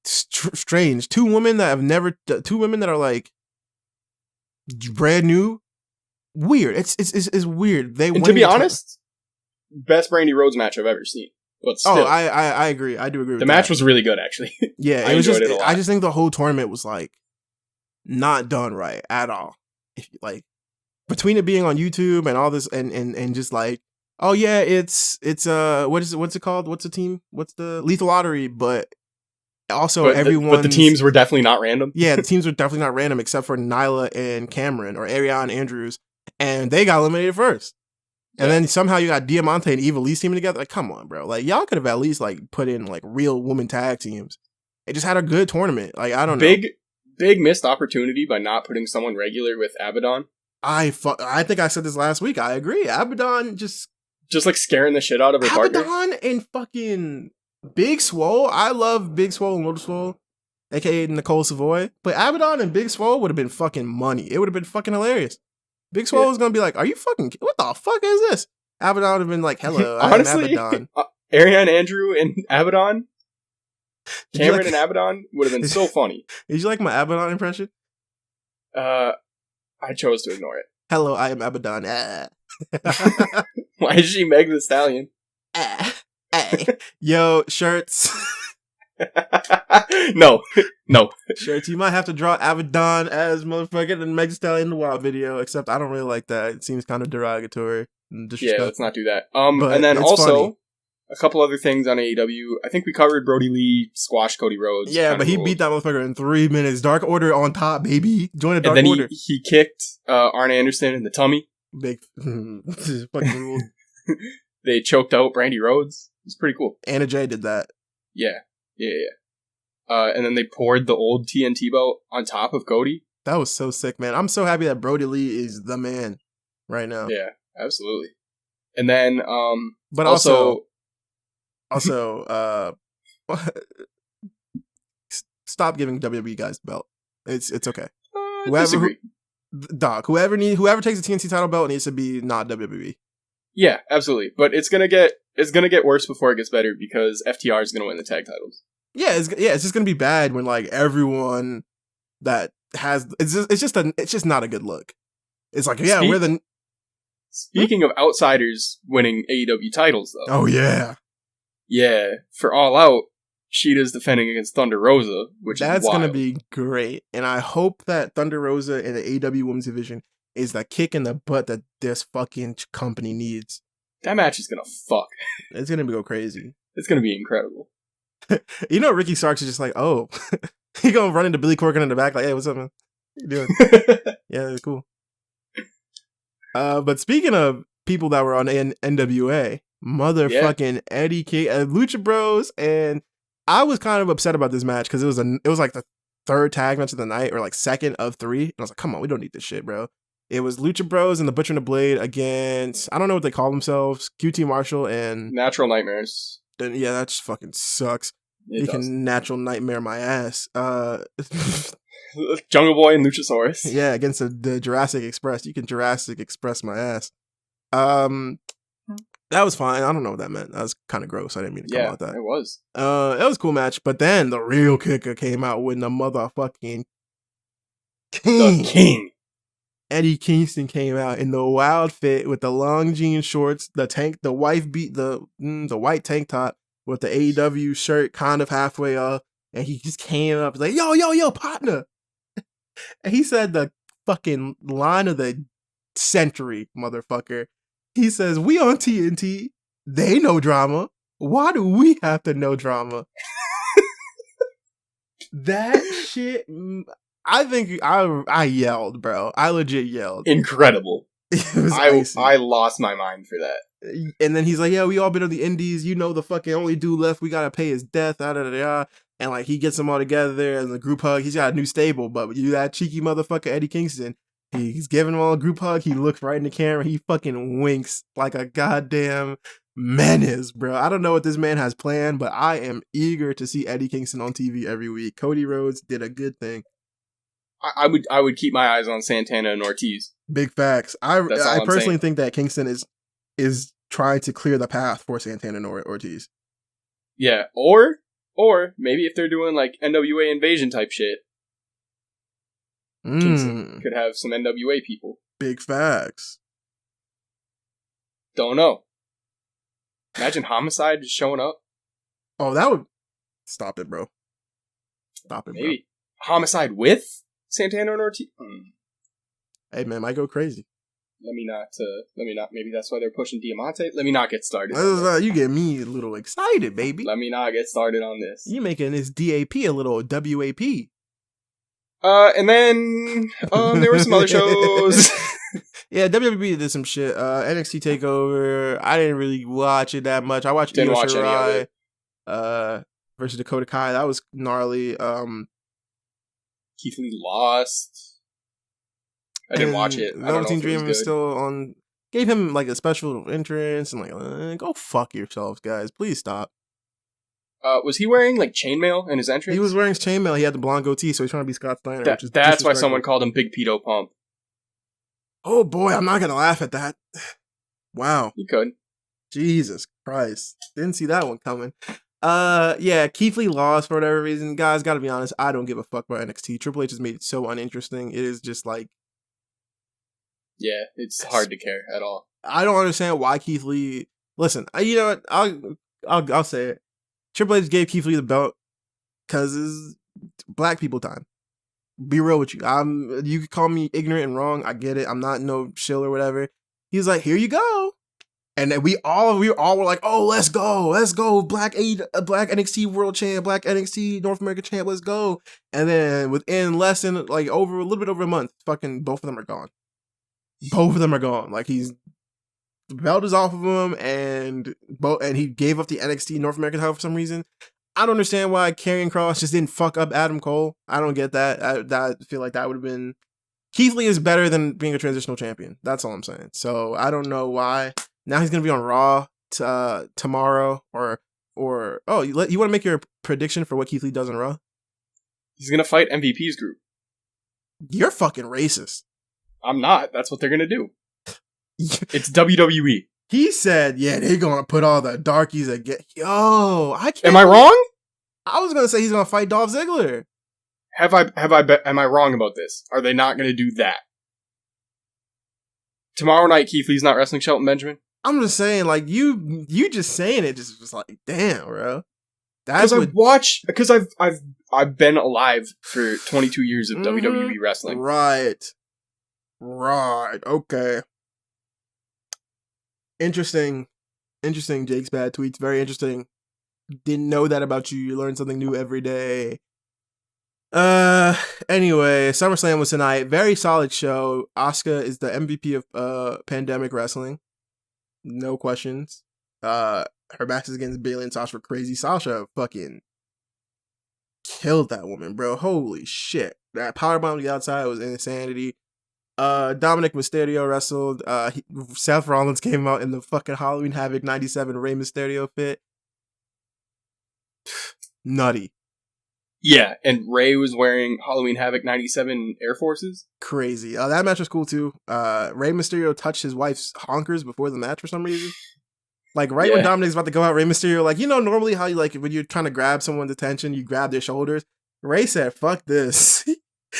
strange. 2 women that have never, 2 women that are like brand new, weird. It's weird. And to be honest, best Brandy Rhodes match I've ever seen. But still, I agree. I do agree with the that. match was really good, actually. Yeah, I enjoyed it a lot. I just think the whole tournament was like not done right at all. If like between it being on YouTube and all this and just like, oh yeah, it's what's it called? What's the team? What's the Lethal Lottery? But also everyone. But the teams were definitely not random. Yeah, the teams were definitely not random except for Nyla and Cameron or Ariane Andrews, and they got eliminated first. And then somehow you got Diamante and Ivelisse teaming together. Like, come on, bro. Like, y'all could have at least like put in like real woman tag teams. It just had a good tournament. Like, I don't know. Big missed opportunity by not putting someone regular with Abaddon. I think I said this last week. I agree. Abaddon just like scaring the shit out of her partner. Abaddon and fucking Big Swole. I love Big Swole and Little Swole, aka Nicole Savoy. But Abaddon and Big Swole would have been fucking money. It would have been fucking hilarious. Big Swole was gonna be like, "Are you fucking? What the fuck is this?" Abaddon would have been like, "Hello, Honestly, I'm Abaddon." Ariane, Andrew, and Abaddon, Did you Cameron like- and Abaddon would have been so funny. Did you like my Abaddon impression? I chose to ignore it. Hello, I am Abaddon. Why is she Meg the Stallion? Yo, shirts. No. Shirts. You might have to draw Abaddon as motherfucking and Meg Thee Stallion in the Wild video, except I don't really like that. It seems kind of derogatory and Yeah, disrespectful. let's not do that. But And then it's also, funny. a couple other things on AEW. I think we covered Brody Lee squash Cody Rhodes. Yeah, Kinda but he ruled. beat that motherfucker in 3 minutes. Dark Order on top, baby. Join the And Dark then Order. he kicked Arn Anderson in the tummy. Big fucking rule. They choked out Brandy Rhodes. It's pretty cool. Anna Jay did that. Yeah. And then they poured the old TNT belt on top of Cody. That was so sick, man. I'm so happy that Brody Lee is the man right now. Yeah, absolutely. And then, But also, stop giving WWE guys the belt. It's okay. disagree. Doc, whoever takes the TNT title belt needs to be not WWE. Yeah, absolutely. But it's gonna get worse before it gets better because FTR is gonna win the tag titles. Yeah, it's just gonna be bad when like everyone that has it's just not a good look. It's like we're the Speaking of outsiders winning AEW titles, though. oh yeah, Yeah, for All Out, Sheeta's defending against Thunder Rosa, which that's is wild. gonna be great, and I hope that Thunder Rosa in the AEW Women's Division is the kick in the butt that this fucking company needs. That match is gonna fuck. It's gonna go crazy. It's gonna be incredible. You know, Ricky Starks is just like, oh, he gonna run into Billy Corgan in the back, like, hey, what's up, man? What you doing? Yeah, it's cool. But speaking of people that were on NWA, motherfucking Eddie King, Lucha Bros, and I was kind of upset about this match because it was like the third tag match of the night, or like second of 3, and I was like, come on, we don't need this shit, bro. It was Lucha Bros and the Butcher and the Blade against, I don't know what they call themselves, QT Marshall and Natural Nightmares. yeah, that just fucking sucks. It You does. can natural nightmare my ass. Jungle Boy and Luchasaurus. Yeah, against the Jurassic Express. You can Jurassic Express my ass. That was fine. I don't know what that meant. That was kind of gross. I didn't mean to come out with that. It was. That was a cool match. But then the real kicker came out when the motherfucking King. The King. Eddie Kingston came out in the wild fit with the long jean shorts, the white tank top with the AEW shirt kind of halfway up, and he just came up like, yo, partner. And he said the fucking line of the century, motherfucker. He says, we on TNT, they know drama. Why do we have to know drama? That shit, I think I yelled, bro. I legit yelled. Incredible. It was icy. I lost my mind for that. And then he's like, yeah, we all been on the indies. You know, the fucking only dude left we gotta pay his death. Da, da, da, da. And like, he gets them all together and the group hug. He's got a new stable, but you that cheeky motherfucker, Eddie Kingston, he's giving them all a group hug. He looks right in the camera. He fucking winks like a goddamn menace, bro. I don't know what this man has planned, but I am eager to see Eddie Kingston on TV every week. Cody Rhodes did a good thing. I would keep my eyes on Santana and Ortiz. Big facts. That's all I I'm personally saying. think that Kingston is trying to clear the path for Santana and Ortiz. Yeah, or maybe if they're doing like NWA invasion type shit, Kingston could have some NWA people. Big facts. Don't know. Imagine Homicide just showing up. Oh, that would stop it, bro. Stop it, bro. Maybe Homicide with Santana and Ortiz. Hey, man, might go crazy. Let me not. Maybe that's why they're pushing Diamante. Let me not get started. on this. You get me a little excited, baby. Let me not get started on this. You making this DAP a little WAP. And then there were some other shows. Yeah, WWE did some shit. NXT Takeover. I didn't really watch it that much. I watched Didn't Io watch any of Shirai, it. versus Dakota Kai. That was gnarly. Keith Lee lost. I didn't watch it. I don't know Velveteen if it was Dream good. is still on. Gave him like a special entrance and like, go fuck yourselves, guys. Please stop. Was he wearing like chainmail in his entrance? He was wearing chainmail. He had the blonde goatee, so he's trying to be Scott Steiner. That's why someone called him Big Pedo Pump. Oh boy, I'm not gonna laugh at that. Wow. You could. Jesus Christ. Didn't see that one coming. Yeah, Keith Lee lost for whatever reason. Guys, gotta be honest, I don't give a fuck about NXT. Triple H has made it so uninteresting. It is just like... Yeah, it's hard to care at all. I don't understand why Keith Lee... Listen, you know what? I'll say it. Triple H gave Keith Lee the belt because it's black people time. Be real with you. You could call me ignorant and wrong. I get it. I'm not no shill or whatever. He's like, here you go. And then we all were like, oh, let's go, black NXT World Champ, black NXT North American Champ, let's go. And then within less than like a little bit over a month, fucking both of them are gone. Both of them are gone. Like the belt is off of him, and he gave up the NXT North American title for some reason. I don't understand why Karrion Kross just didn't fuck up Adam Cole. I don't get that. I feel like that would have been... Keith Lee is better than being a transitional champion. That's all I'm saying. So I don't know why. Now he's going to be on Raw tomorrow you want to make your prediction for what Keith Lee does on Raw? He's going to fight MVP's group. You're fucking racist. I'm not. That's what they're going to do. It's WWE. He said, yeah, they're going to put all the darkies again. Yo, I can't. Am I wrong? I was going to say he's going to fight Dolph Ziggler. Am I wrong about this? Are they not going to do that? Tomorrow night, Keith Lee's not wrestling Shelton Benjamin? I'm just saying, like, you just saying it just was like, damn, bro. Because I've been alive for 22 years of WWE wrestling. Right. Okay. Interesting, Jake's bad tweets. Very interesting. Didn't know that about you. You learn something new every day. Anyway, SummerSlam was tonight. Very solid show. Asuka is the MVP of Pandemic Wrestling. No questions. Her matches against Bayley and Sasha were crazy. Sasha fucking killed that woman, bro. Holy shit. That powerbomb to the outside was insanity. Dominic Mysterio wrestled. Seth Rollins came out in the fucking Halloween Havoc 97 Rey Mysterio fit. Nutty. Yeah, and Rey was wearing Halloween Havoc 97 Air Forces. Crazy. That match was cool too. Rey Mysterio touched his wife's honkers before the match for some reason. Like when Dominic's about to go out, Rey Mysterio, like, you know, normally how you like when you're trying to grab someone's attention, you grab their shoulders. Rey said, "Fuck this."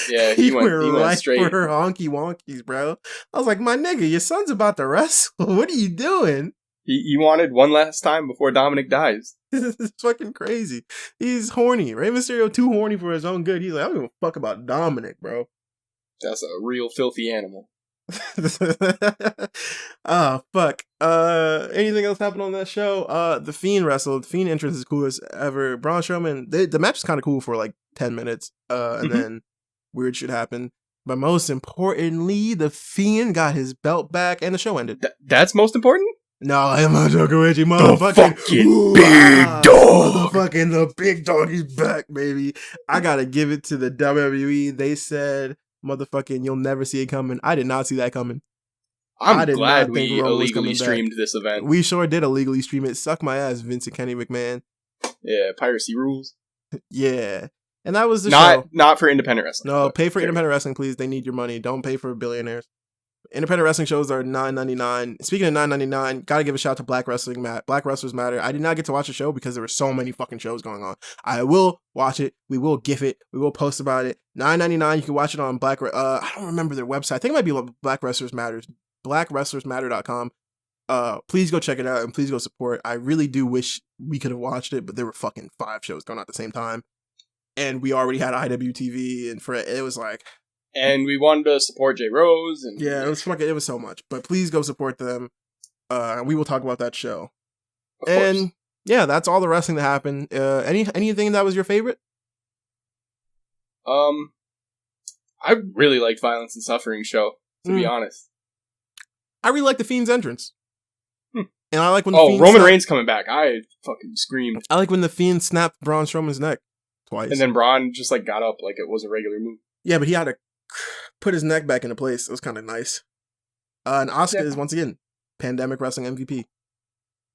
Yeah, he went right straight for her honky wonkies, bro. I was like, my nigga, your son's about to wrestle. What are you doing? He wanted one last time before Dominic dies. It's fucking crazy. He's horny. Rey Mysterio too horny for his own good. He's like, I don't give a fuck about Dominic, bro. That's a real filthy animal. Oh, fuck. Anything else happened on that show? The Fiend wrestled. The Fiend entrance is cool as ever. Braun Strowman, the match is kind of cool for like 10 minutes. And then weird shit happened. But most importantly, the Fiend got his belt back and the show ended. That's most important? No, I'm not joking with you, motherfucking big dog. Motherfucking the big dog is back, baby. I gotta give it to the WWE. They said, motherfucking, you'll never see it coming. I did not see that coming. I'm glad we illegally streamed this event. We sure did illegally stream it. Suck my ass, Vince and Kenny McMahon. Yeah, piracy rules. Yeah. And that was the show. Not for independent wrestling. No, pay for independent wrestling, please. They need your money. Don't pay for billionaires. Independent wrestling shows are $9.99. Speaking of $9.99, gotta give a shout out to Black Wrestlers Matter. I did not get to watch the show because there were so many fucking shows going on. I will watch it. We will GIF it. We will post about it. $9.99. You can watch it on I don't remember their website. I think it might be Black Wrestlers Matters. BlackWrestlersMatter.com. Please go check it out and please go support. I really do wish we could have watched it, but there were fucking 5 shows going on at the same time, and we already had IWTV, and it was like. And we wanted to support J Rose, and yeah, it was so much. But please go support them. We will talk about that show. And yeah, that's all the wrestling that happened. Anything that was your favorite? I really liked Violence and Suffering show, to be honest. I really like the Fiend's entrance. And I like when Roman Reigns coming back. I fucking screamed. I like when the Fiend snapped Braun Strowman's neck twice. And then Braun just like got up like it was a regular move. Yeah, but he had to put his neck back into place. It was kind of nice. And Asuka is once again Pandemic Wrestling MVP.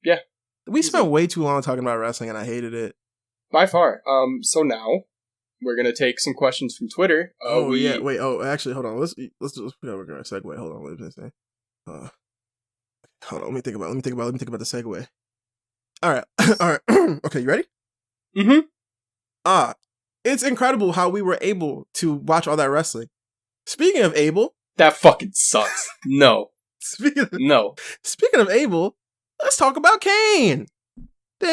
Yeah. We spent way too long talking about wrestling and I hated it. By far. So now we're gonna take some questions from Twitter. Yeah. Wait. Oh, actually, hold on. Let's we're gonna segue. Hold on. What did I say? Hold on. Let me think about the segue. All right. All right. Okay. You ready? Mm-hmm. It's incredible how we were able to watch all that wrestling. Speaking of Abel, that fucking sucks. No. Speaking of Abel, let's talk about Kane. Who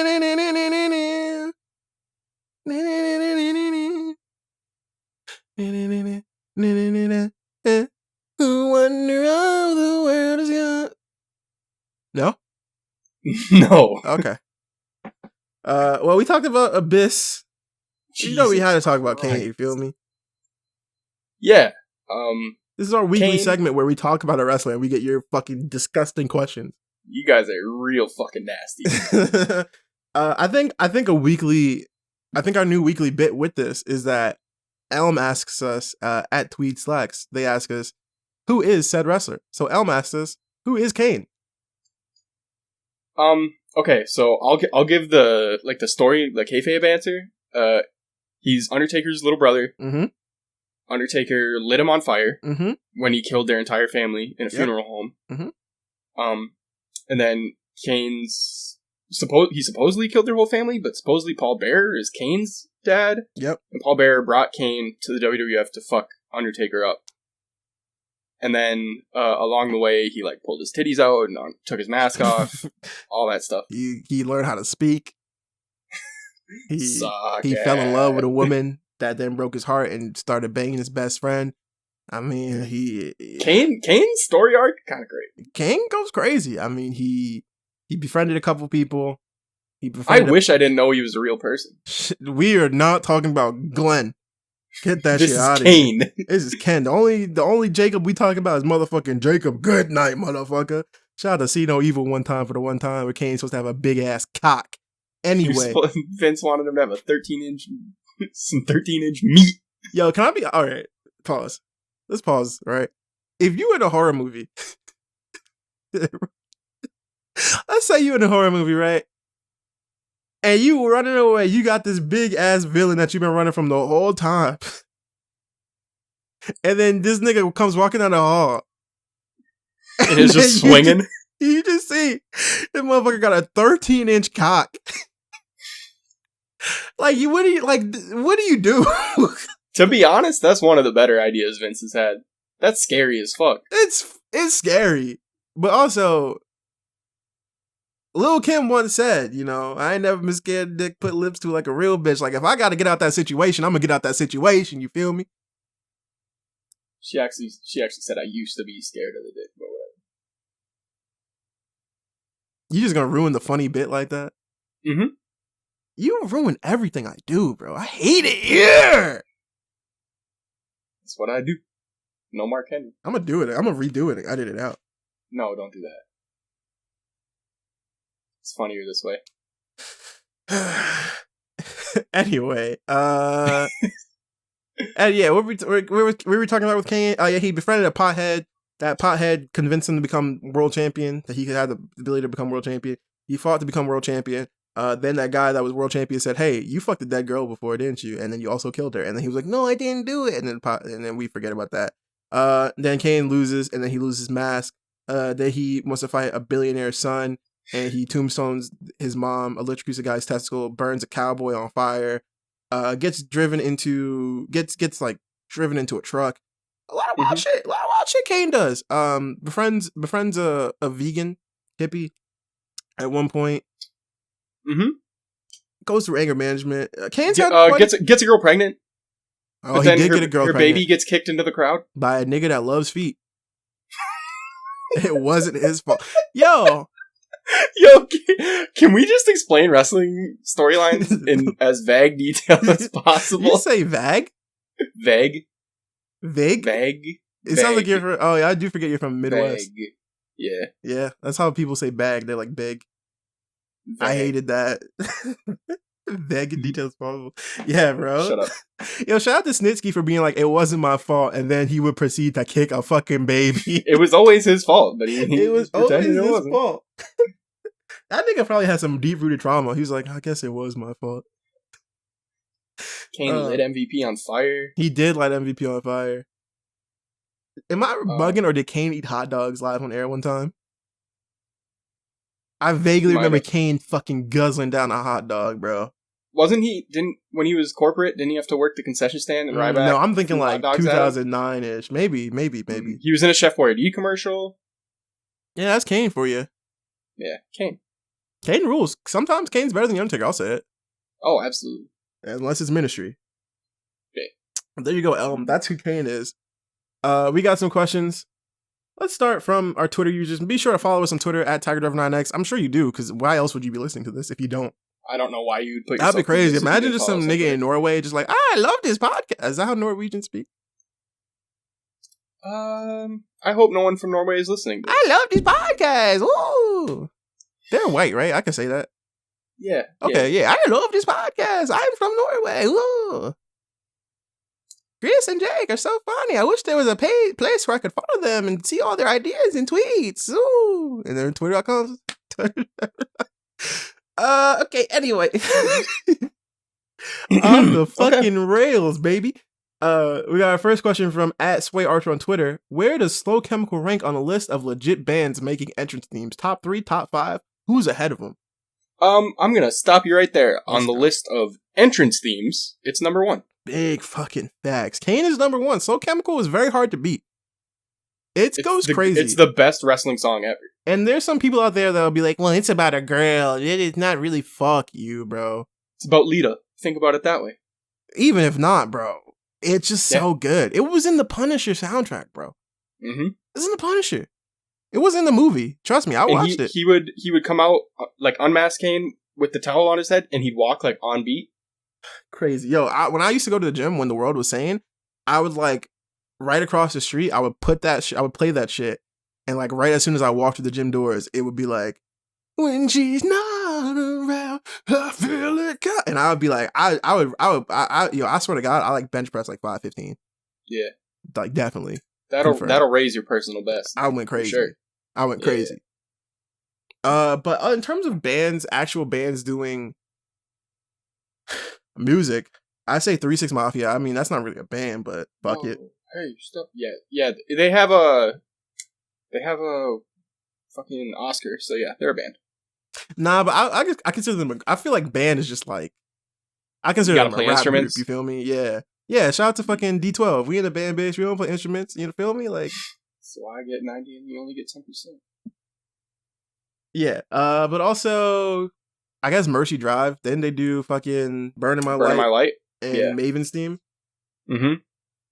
wonder how the world is gone? No? No. Okay. Well, we talked about Abyss. You know we had to talk about Kane, you feel me? Yeah. This is our weekly segment where we talk about a wrestler and we get your fucking disgusting questions. You guys are real fucking nasty. I think our new weekly bit with this is that Elm asks us at Tweed Slacks, they ask us, who is said wrestler? So Elm asks us, who is Kane? Okay, so I'll give the story, the kayfabe answer. He's Undertaker's little brother. Mm-hmm. Undertaker lit him on fire when he killed their entire family in a funeral home. Mm-hmm. And then Kane's he supposedly killed their whole family, but supposedly Paul Bearer is Kane's dad. Yep. And Paul Bearer brought Kane to the WWF to fuck Undertaker up. And then along the way, he pulled his titties out and took his mask off, all that stuff. He learned how to speak. He fell in love with a woman that then broke his heart and started banging his best friend. I mean, Kane's story arc kind of great. Kane goes crazy. I mean, he befriended a couple people. I wish I didn't know he was a real person. We are not talking about Glenn. Get that shit out of Kane. here. This is Ken. The only Jacob we talking about is motherfucking Jacob. Good night, motherfucker. Shout out to See No Evil one time for the one time where Kane's supposed to have a big ass cock. Anyway, Vince wanted him to have a 13-inch meat. Yo, can I be all right? Pause. Let's pause. Right. If you in a horror movie, let's say you in a horror movie, right? And you were running away. You got this big ass villain that you've been running from the whole time. And then this nigga comes walking down the hall. And it's just swinging. You just see this motherfucker got a 13-inch cock. What do you do? To be honest, that's one of the better ideas Vince has had. That's scary as fuck. It's scary. But also, Lil' Kim once said, I ain't never been scared to put lips to like a real bitch. Like, if I gotta get out that situation, I'm gonna get out that situation. You feel me? She actually said I used to be scared of the dick, but whatever. You just gonna ruin the funny bit like that? Mm-hmm. You ruin everything I do, bro. I hate it here. That's what I do. No Mark Henry. I'm gonna do it. I'm gonna redo it. I did it out. No, don't do that. It's funnier this way. Anyway, and yeah, what we were talking about with Kane. Yeah, he befriended a pothead. That pothead convinced him to become world champion. That he could have the ability to become world champion. He fought to become world champion. Then that guy that was world champion said, "Hey, you fucked a dead girl before, didn't you? And then you also killed her." And then he was like, "No, I didn't do it." And then we forget about that. Then Kane loses, and then he loses his mask. Then he wants to fight a billionaire's son, and he tombstones his mom, electrocutes a guy's testicle, burns a cowboy on fire, gets driven into a truck. A lot of wild shit Kane does. Befriends a vegan hippie at one point. Mm-hmm. Goes through anger management. Kane's gets a girl pregnant. Oh, but he did get a girl pregnant. Her baby gets kicked into the crowd by a nigga that loves feet. It wasn't his fault. Yo, can we just explain wrestling storylines in as vague detail as possible? You say vague? Vague? It sounds like you're from... Oh, yeah, I do forget you're from the Midwest. Vague. Yeah. Yeah, that's how people say bag. They're like big. Vague. I hated that. Vague in details possible. Yeah, bro. Shut up. Yo, shout out to Snitsky for being like, it wasn't my fault, and then he would proceed to kick a fucking baby. It was always his fault, but it was always his fault. That nigga probably had some deep-rooted trauma. He was like, I guess it was my fault. Kane lit MVP on fire. He did light MVP on fire. Am I bugging, or did Kane eat hot dogs live on air one time? I vaguely remember Kane fucking guzzling down a hot dog, bro. When he was corporate, didn't he have to work the concession stand and Ryback? No, I'm thinking like 2009-ish. Maybe. He was in a Chef Boyardee commercial. Yeah, that's Kane for you. Yeah, Kane. Kane rules. Sometimes Kane's better than the Undertaker, I'll say it. Oh, absolutely. Unless it's ministry. Okay. There you go, Elm. That's who Kane is. We got some questions. Let's start from our Twitter users. Be sure to follow us on Twitter at TigerDriver9X. I'm sure you do, because why else would you be listening to this if you don't? I don't know why you'd put yourself. That'd be crazy. Imagine just some nigga in Norway just like, I love this podcast. Is that how Norwegians speak? I hope no one from Norway is listening. I love this podcast. Ooh. They're white, right? I can say that. Yeah. Okay, yeah. I love this podcast. I'm from Norway. Ooh. Chris and Jake are so funny. I wish there was a place where I could follow them and see all their ideas and tweets. Ooh. And they're Twitter.com. Okay, anyway. On the fucking rails, baby. We got our first question from @SwayArcher on Twitter. Where does Slow Chemical rank on a list of legit bands making entrance themes? Top 3, top 5? Who's ahead of them? I'm gonna stop you right there. On the list of entrance themes, it's number 1. Big fucking facts. Kane is number 1. Slow Chemical is very hard to beat. It goes crazy. It's the best wrestling song ever. And there's some people out there that'll be like, well, it's about a girl. It is not really. Fuck you, bro. It's about Lita. Think about it that way. Even if not, bro. It's just so good. It was in the Punisher soundtrack, bro. Mm-hmm. It's in the Punisher. It was in the movie. Trust me, I watched it. He would come out like unmasked Kane with the towel on his head, and he'd walk like on beat. Crazy. Yo, when I used to go to the gym when the world was sane, I would like right across the street, I would put that I would play that shit. And like right as soon as I walked through the gym doors, it would be like, when she's not around, I feel it. And I would be like, I swear to God, I like bench press like 515. Yeah. Like definitely. That'll raise your personal best. I went crazy. Sure. I went crazy. But in terms of bands, actual bands doing music, I say 3-6 Mafia. I mean, that's not really a band, but fuck it. Hey, stop. Yeah. They have a fucking Oscar, so yeah, they're a band. Nah, but I consider them. I feel like band is just like I consider them a rap instruments. Group, you feel me? Yeah. Shout out to fucking D12. We in the band, bitch. We don't play instruments. You feel me? Like, so I get 90 and you only get 10%. Yeah. But also, I guess Mercy Drive. Then they do fucking Burning My Light and Maven's Theme. Mm-hmm.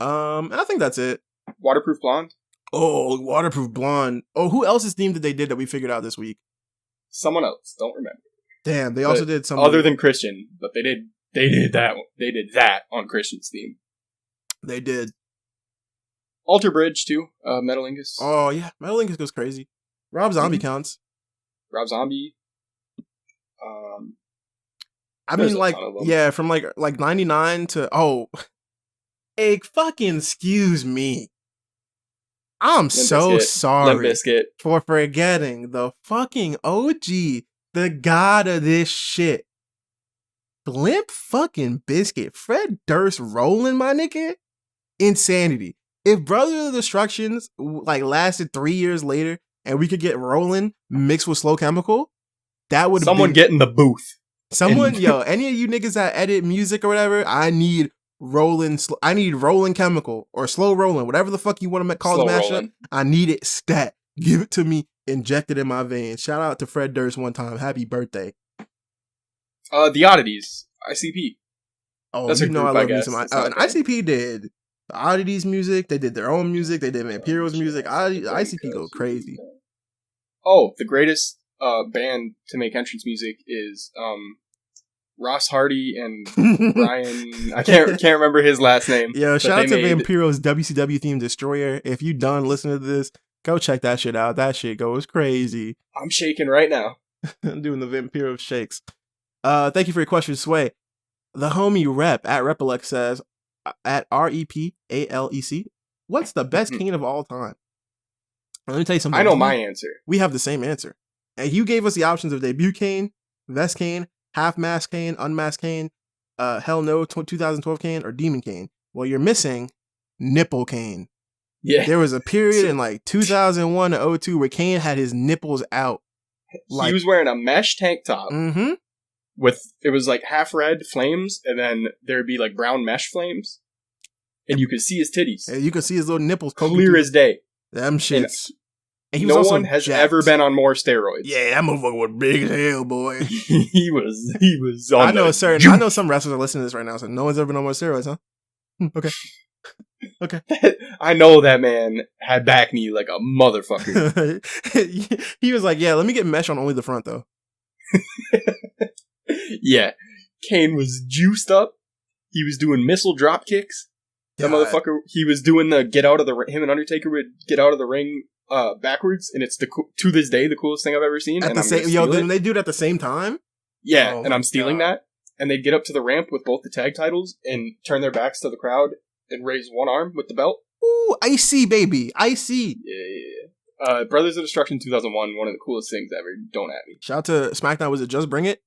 And I think that's it. Waterproof Blonde. Oh, Waterproof Blonde. Oh, who else's theme did they did that we figured out this week? Someone else. Don't remember. Damn, they also did some other than Christian, but they did that on Christian's theme. They did. Alter Bridge too. Metalingus. Oh yeah, Metalingus goes crazy. Rob Zombie counts. Rob Zombie. I mean, like, yeah, from like 99 to hey, fucking excuse me. I'm so sorry for forgetting the fucking OG, the god of this shit. Limp fucking Biscuit. Fred Durst rolling, my nigga. Insanity. If Brother of the Destructions like lasted 3 years later and we could get Rolling mixed with Slow Chemical, that would get in the booth. Someone, any of you niggas that edit music or whatever, I need Rolling Chemical or Slow Rolling, whatever the fuck you want to call the mashup. I need it stat. Give it to me, inject it in my veins. Shout out to Fred Durst one time. Happy birthday. The Oddities, ICP. Oh, that's I love me some. And ICP did the Oddities music. They did their own music. They did Imperial's music. ICP go crazy. Oh, the greatest band to make entrance music is Ross Hardy and Brian. I can't remember his last name. Yo, shout out to Imperial's WCW theme Destroyer. If you done listening to this, go check that shit out. That shit goes crazy. I'm shaking right now. I'm doing the Imperial shakes. Thank you for your question, Sway. The homie Rep at Repelec says at REPALEC, what's the best Kane of all time? Let me tell you something. I know my answer. We have the same answer. And you gave us the options of debut Kane, Vest Kane, half mask Kane, unmasked Kane. Hell No 2012 Kane or Demon Kane? Well, you're missing Nipple Kane. Yeah. There was a period in like 2001 to 02 where Kane had his nipples out. He was wearing a mesh tank top. Mm-hmm. It was like half red flames, and then there'd be like brown mesh flames. And you could see his titties. And you could see his little nipples clear as day. Them shits. And no one has ever been on more steroids. Yeah, that motherfucker was big as hell, boy. he was on I know some wrestlers are listening to this right now, so no one's ever been on more steroids, huh? Okay. Okay. I know that man had back knee like a motherfucker. He was like, yeah, let me get mesh on only the front, though. Yeah. Kane was juiced up. He was doing missile drop kicks. That motherfucker, he was doing him and Undertaker would get out of the ring backwards, and it's to this day the coolest thing I've ever seen. At the same, didn't they do it at the same time? Yeah, and I'm stealing that. And they'd get up to the ramp with both the tag titles and turn their backs to the crowd and raise one arm with the belt. Ooh, icy, baby. Icy. Yeah. Brothers of Destruction 2001, one of the coolest things ever. Don't at me. Shout out to SmackDown. Was it Just Bring It?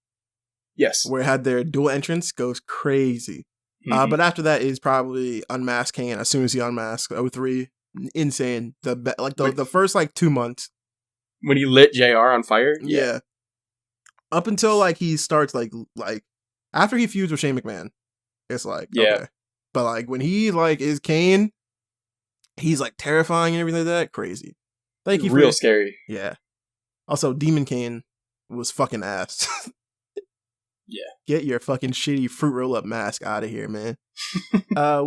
Yes. Where it had their dual entrance. Goes crazy. But after that is probably Unmasked Kane. As soon as he unmasked, 03. Insane. The first like 2 months. When he lit JR on fire? Yeah. Up until like he starts like after he feuds with Shane McMahon. It's like, okay. But like when he like is Kane, he's like terrifying and everything like that. Crazy. Thank you. Real scary. Yeah. Also, Demon Kane was fucking ass. Yeah. Get your fucking shitty fruit roll up mask out of here, man.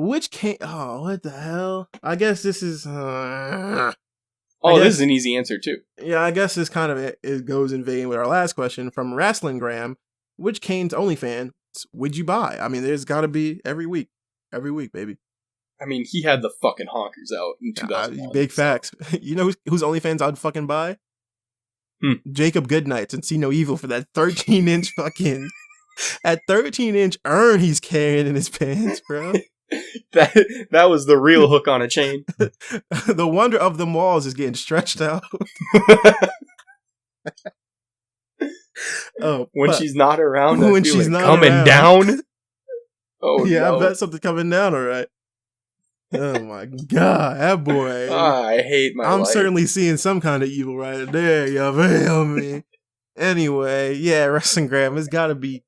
Which Kane? Oh, what the hell? I guess this is. This is an easy answer too. Yeah, I guess this kind of it goes in vain with our last question from Wrestlingram. Which Kane's OnlyFans would you buy? I mean, there's got to be every week, baby. I mean, he had the fucking honkers out in 2001. Big facts. You know whose OnlyFans I'd fucking buy? Jacob Goodnight, and see no evil for that 13-inch fucking. At 13-inch urn he's carrying in his pants, bro. that was the real hook on a chain. The wonder of them walls is getting stretched out. She's not around, when she's not coming around. Down. Oh yeah, no. I bet something coming down. All right. Oh my god, that boy! I hate my life. I'm certainly seeing some kind of evil right there. You feel me? Anyway, yeah, Wrestlingram. It's got to be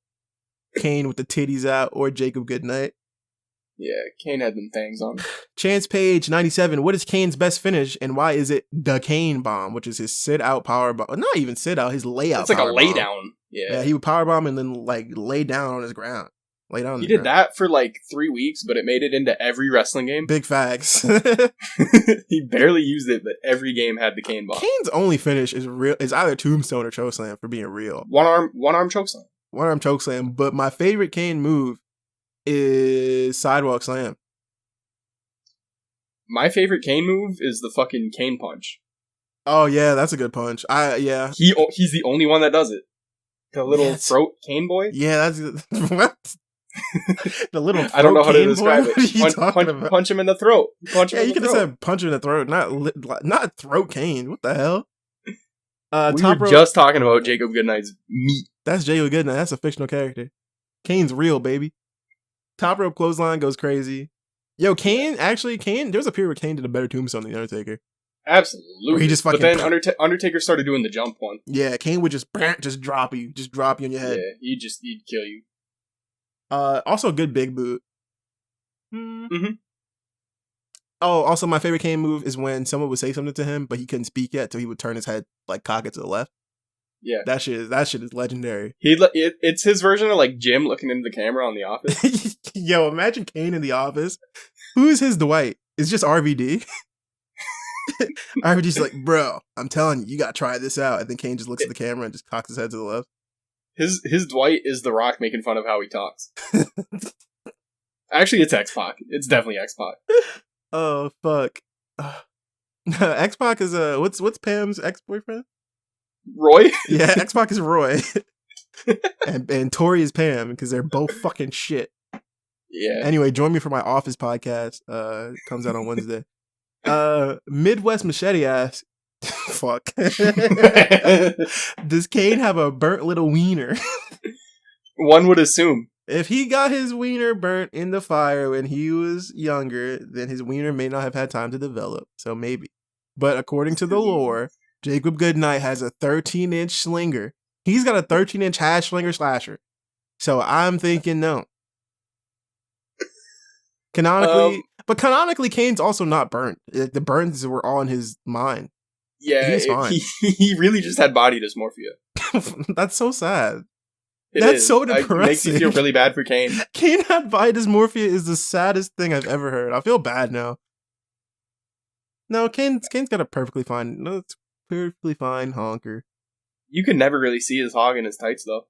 Kane with the titties out or Jacob Goodnight. Yeah, Kane had them things on. Chance Page 97. What is Kane's best finish and why is it the Kane bomb, which is his sit out power bomb? Not even sit out, his layout. It's like a lay bomb. down. Yeah, he would power bomb and then like lay down on his ground. Lay down. He did that for like 3 weeks, but it made it into every wrestling game. Big facts. He barely used it, but every game had the Kane bomb. Kane's only finish is either Tombstone or Chokeslam, for being real. One arm chokeslam. One arm chokeslam. But my favorite Kane move is Sidewalk Slam. My favorite Kane move is the fucking Kane punch. Oh yeah, that's a good punch. Yeah. He's the only one that does it. The little throat Kane boy. Yeah, that's what. The little. I don't know how to describe it. Punch him in the throat. You could have said punch him in the throat, not throat Kane. What the hell? We were just talking about Jacob Goodnight's meat. That's Jacob Goodnight. That's a fictional character. Kane's real, baby. Top rope clothesline goes crazy. Yo, Kane. There was a period where Kane did a better tombstone than the Undertaker. Absolutely. He just fucking. But then Undertaker started doing the jump one. Yeah, Kane would just drop you on your head. Yeah, he'd kill you. Also a good big boot. Mm-hmm. Oh, also my favorite Kane move is when someone would say something to him, but he couldn't speak yet, so he would turn his head, like cock it to the left. Yeah. That shit is legendary. It's his version of like Jim looking into the camera on The Office. Yo, imagine Kane in The Office. Who is his Dwight? It's just RVD. RVD's like, bro, I'm telling you, you gotta try this out. And then Kane just looks at the camera and just cocks his head to the left. His Dwight is The Rock making fun of how he talks. Actually, it's X-Pac. It's definitely X-Pac. Oh, fuck. X-Pac is, what's Pam's ex-boyfriend? Roy? Yeah, X-Pac is Roy. and Tori is Pam, because they're both fucking shit. Yeah. Anyway, join me for my Office podcast. Comes out on Wednesday. Midwest Machete ass. Fuck. Does Kane have a burnt little wiener? One would assume. If he got his wiener burnt in the fire when he was younger, then his wiener may not have had time to develop. So maybe. But according to the lore, Jacob Goodnight has a 13-inch slinger. He's got a 13-inch hash slinger slasher. So I'm thinking no. Canonically, but canonically, Kane's also not burnt. The burns were all in his mind. Yeah, He's fine. He really just had body dysmorphia. That's so sad. It That's is. so It depressing. makes me feel really bad for Kane. Kane had body dysmorphia is the saddest thing I've ever heard. I feel bad now. No, Kane's got a perfectly fine. No, it's perfectly fine honker. You could never really see his hog in his tights, though.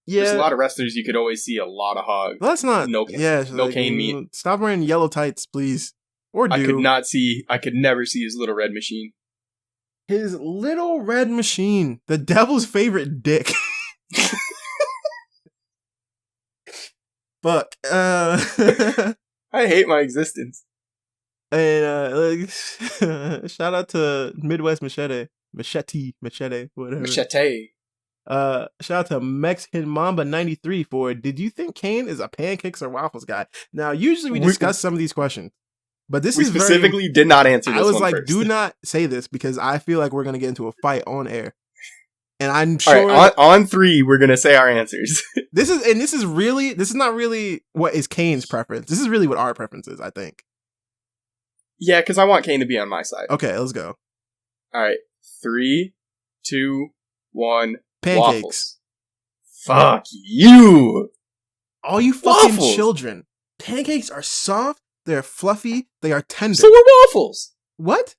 Yeah, There's a lot of wrestlers you could always see a lot of hog. well, that's not. No, Yeah, no Kane meat. Stop wearing yellow tights, please. Or do. I could never see his little red machine. His little red machine, the devil's favorite dick. Fuck. I hate my existence. And shout out to Midwest Machete, whatever. Machete. Shout out to Mexican Mamba 93 for did you think Kane is a pancakes or waffles guy? Now, usually we discuss some of these questions, but this we is specifically did not answer this. I was one like, first. do not say this because I feel like we're gonna get into a fight on air, and I'm sure All right, on 3 we're gonna say our answers. this is not really what is Kane's preference. This is really what our preference is, I think. Yeah, because I want Kane to be on my side. Okay, let's go. All right, 3, 2, 1. Pancakes. Waffles. Fuck you. All you fucking Waffles. children. Pancakes are soft, they're fluffy, they are tender. So are waffles. What?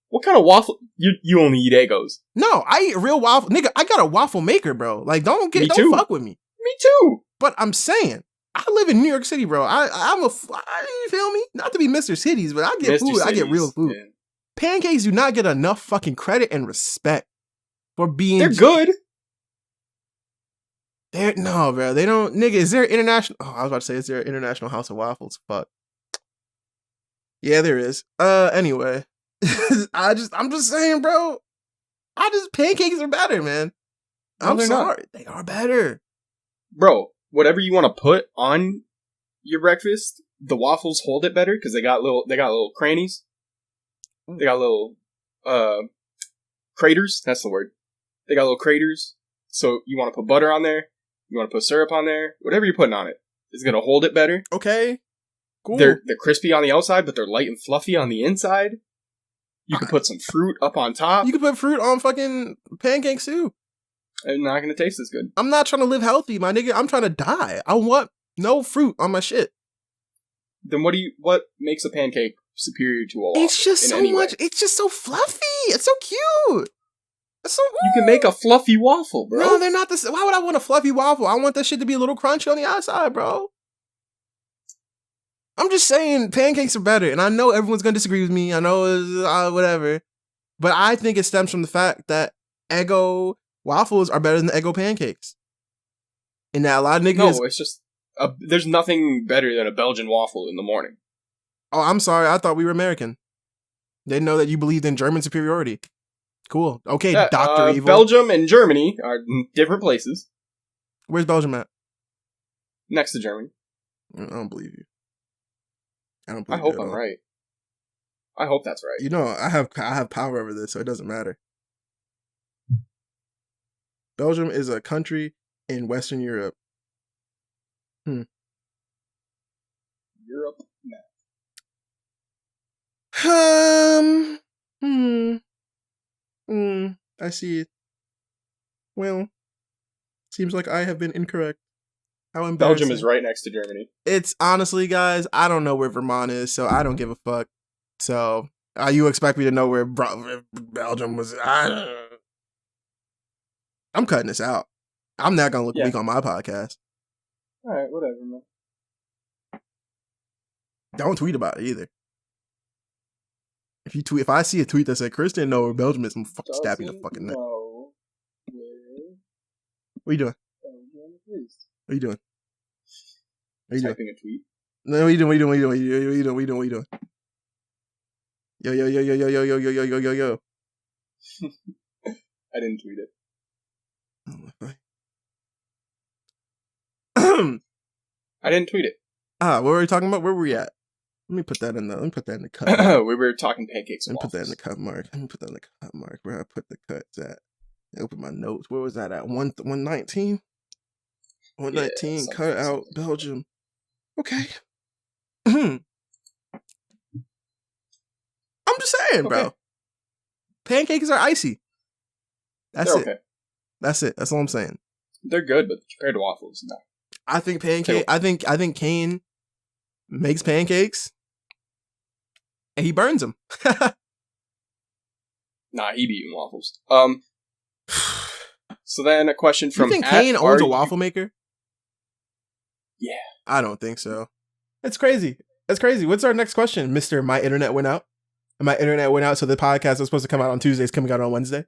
What kind of waffle? You only eat Eggos. No, I eat real waffle. Nigga, I got a waffle maker, bro. Like, don't Me don't too. fuck with me. Me too. But I'm saying, I live in New York City, bro. You feel me? Not to be Mr. Cities, but I get Mr. food. I get Cities, real food. yeah. Pancakes do not get enough fucking credit and respect for being. They're good. No, bro. They don't. Nigga, is there international? Oh, I was about to say, is there an international house of waffles? Fuck. Yeah, there is. Anyway, I'm just saying, bro. Pancakes are better, man. No, I'm they're not. sorry, they are better. Bro, whatever you want to put on your breakfast, the waffles hold it better because they got little crannies. They got little craters. That's the word. They got little craters. So you want to put butter on there. You want to put syrup on there. Whatever you're putting on it is gonna hold it better. Okay, cool. They're crispy on the outside, but they're light and fluffy on the inside. You can put some fruit up on top. You can put fruit on fucking pancakes too. It's not gonna taste as good. I'm not trying to live healthy, my nigga. I'm trying to die. I want no fruit on my shit. Then what makes a pancake superior to a waffle? It's just in so any way? much. It's just so fluffy. It's so cute. It's so. You can make a fluffy waffle, bro. No, they're not the. Why would I want a fluffy waffle? I want that shit to be a little crunchy on the outside, bro. I'm just saying pancakes are better, and I know everyone's gonna disagree with me. I know it's whatever, but I think it stems from the fact that Eggo waffles are better than Eggo pancakes, and that a lot of niggas. No, it's just there's nothing better than a Belgian waffle in the morning. Oh, I'm sorry. I thought we were American. Didn't know that you believed in German superiority. Cool. Okay, Dr. Evil. Belgium and Germany are different places. Where's Belgium at? Next to Germany. I don't believe you. I hope I'm right. I hope that's right. You know, I have power over this, so it doesn't matter. Belgium is a country in Western Europe. Europe. I see it. Well, seems like I have been incorrect. How embarrassing. Belgium is right next to Germany. It's honestly, guys, I don't know where Vermont is, so I don't give a fuck. So, you expect me to know where Belgium was? I'm cutting this out. I'm not gonna look weak on my podcast. All right, whatever, man. Don't tweet about it either. If I see a tweet that said Chris didn't know where Belgium is, I'm fucking stabbing the fucking neck. What are you doing? What are you doing? What are you doing? Typing a tweet. No, what are you doing? What are you doing? What are you doing? What are you doing? Yo. I didn't tweet it. I didn't tweet it. What were we talking about? Where were we at? Let me put that in the cut mark. We were talking pancakes and Let me put that in waffles. the cut mark. Where I put the cuts at. I open my notes. Where was that at? 119? 119, Yeah, cut out Belgium. Okay. I'm just saying, bro. Okay. Pancakes are icy. That's They're it. okay. That's it. That's all I'm saying. They're good, but compared to waffles, no. I think I think Kane makes pancakes and he burns them. Nah, he be eating waffles. So then a question You from think Kane at owns a RU waffle maker? Yeah. I don't think so. It's crazy. That's crazy. What's our next question, Mr. My Internet Went Out? And my internet went out, so the podcast was supposed to come out on Tuesdays, coming out on Wednesday.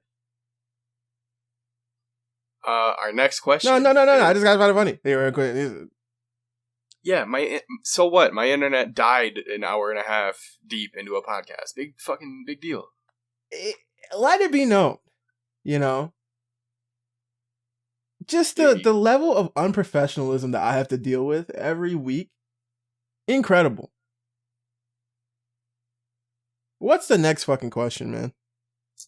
Our next question. No. I just got to find it funny. Here, quick. Yeah, so what? My internet died an hour and a half deep into a podcast. Big deal. Let it be known, just the level of unprofessionalism that I have to deal with every week. Incredible. What's the next fucking question, man?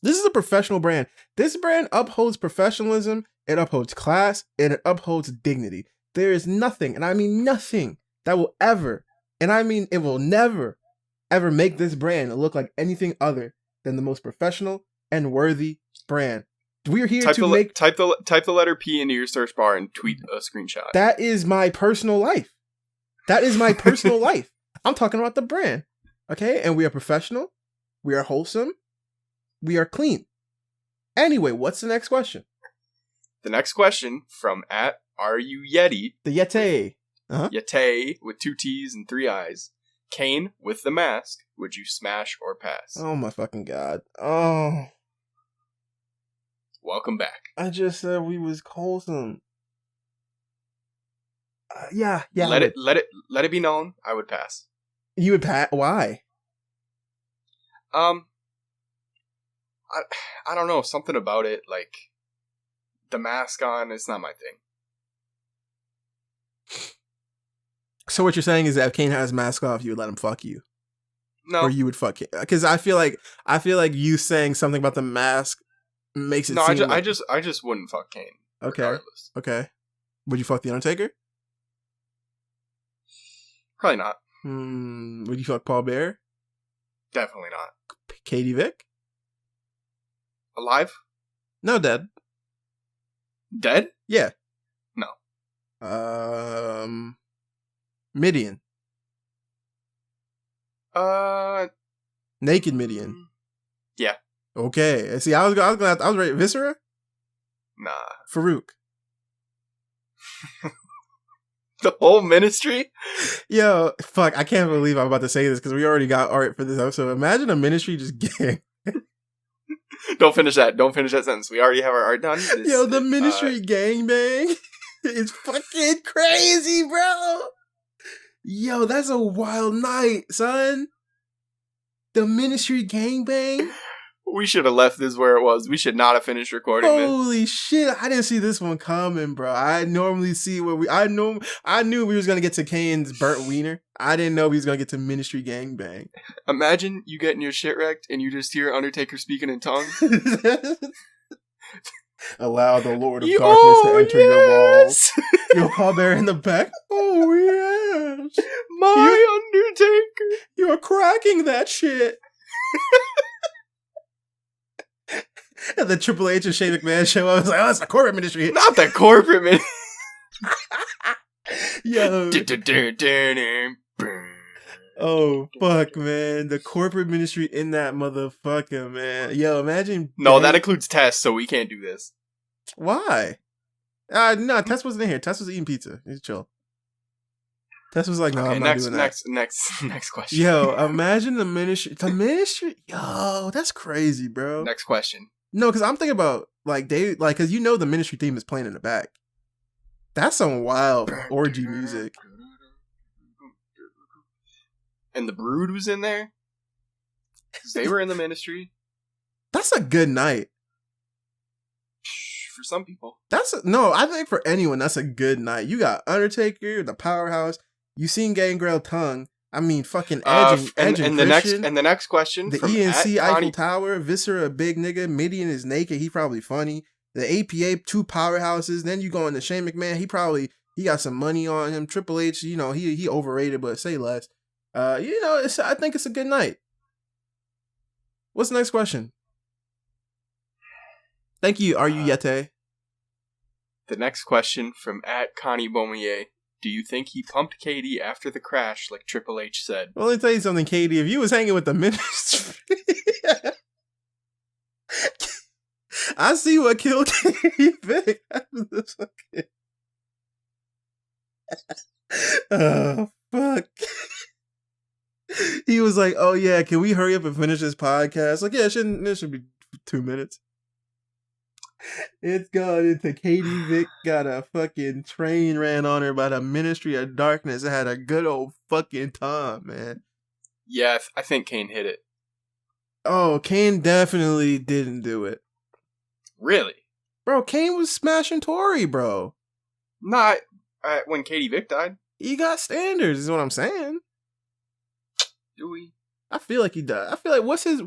This is a professional brand. This brand upholds professionalism. It upholds class. And it upholds dignity. There is nothing, and I mean nothing, that will ever, and I mean it will never, ever make this brand look like anything other than the most professional and worthy brand. We're here type to make... Type the letter P into your search bar and tweet a screenshot. That is my personal life. That is my personal life. I'm talking about the brand. Okay? And we are professional. We are wholesome. We are clean. Anyway, what's the next question? The next question from at Are You Yeti? The Yeti. Yeti with 2 T's and 3 I's. Kane with the mask. Would you smash or pass? Oh my fucking God. Oh. Welcome back. I just said we was wholesome. Yeah. Let it be known. I would pass. You would pass? Why? I don't know, something about it, like the mask on, it's not my thing. So what you're saying is that if Kane has his mask off, you would let him fuck you? No. Or you would fuck him? Because I feel like you saying something about the mask makes it No, seem I just wouldn't fuck Kane. Okay. Regardless. Okay. Would you fuck The Undertaker? Probably not. Would you fuck Paul Bearer? Definitely not. Katie Vick? Alive? No, dead. Dead? Yeah. No. Midian. Naked Midian. Yeah. Okay. See, I was ready. Viscera? Nah. Farouk. The whole ministry? Yo, fuck, I can't believe I'm about to say this because we already got art for this episode. Imagine a ministry just getting... Don't finish that sentence. We already have our art done. Yo, the ministry gangbang is fucking crazy, bro. Yo, that's a wild night, son. The ministry gangbang. We should have left this where it was. We should not have finished recording this. Holy shit, I didn't see this one coming, bro. I normally see I knew we was gonna get to Kane's burnt wiener. I didn't know we was gonna get to ministry gangbang. Imagine you getting your shit wrecked and you just hear Undertaker speaking in tongues. Allow the Lord of Darkness to enter your walls. Yo, Paul Bear in the back. Oh yes, my Undertaker. You're cracking that shit. And the Triple H and Shane McMahon show up. I was like, oh, it's the corporate ministry. Not the corporate ministry. Yo. Oh, fuck, man. The corporate ministry in that motherfucker, man. Yo, imagine. No, that includes Tess, so we can't do this. Why? No, Tess wasn't in here. Tess was eating pizza. He's chill. Tess was like, no, okay, I'm not doing that. Next question. Yo, imagine the ministry. The ministry? Yo, that's crazy, bro. Next question. No, because I'm thinking about, because the ministry theme is playing in the back. That's some wild orgy music. And the Brood was in there? Because they were in the ministry. That's a good night. for some people. I think for anyone, that's a good night. You got Undertaker, the Powerhouse. You seen Gangrel Tongue. I mean, fucking Edge and Christian. The next question, the from ENC Eiffel Tower, Viscera, a big nigga, Midian is naked. He probably funny. The APA, 2 powerhouses. Then you go into Shane McMahon. He got some money on him. Triple H, he overrated, but say less. I think it's a good night. What's the next question? Thank you. Are you Yete? The next question from @Connie Beaumier. Do you think he pumped Katie after the crash, like Triple H said? Well, let me tell you something, Katie. If you was hanging with the ministry, I see what killed Katie Vick. Oh, fuck. He was like, oh, yeah, can we hurry up and finish this podcast? Like, yeah, it should be 2 minutes. It's gone into Katie Vick got a fucking train ran on her by the Ministry of Darkness. It had a good old fucking time, man. Yeah, I think Kane hit it. Oh, Kane definitely didn't do it. Really? Bro, Kane was smashing Tori, bro. Not when Katie Vick died. He got standards, is what I'm saying. Do we? I feel like he does. I feel like what's his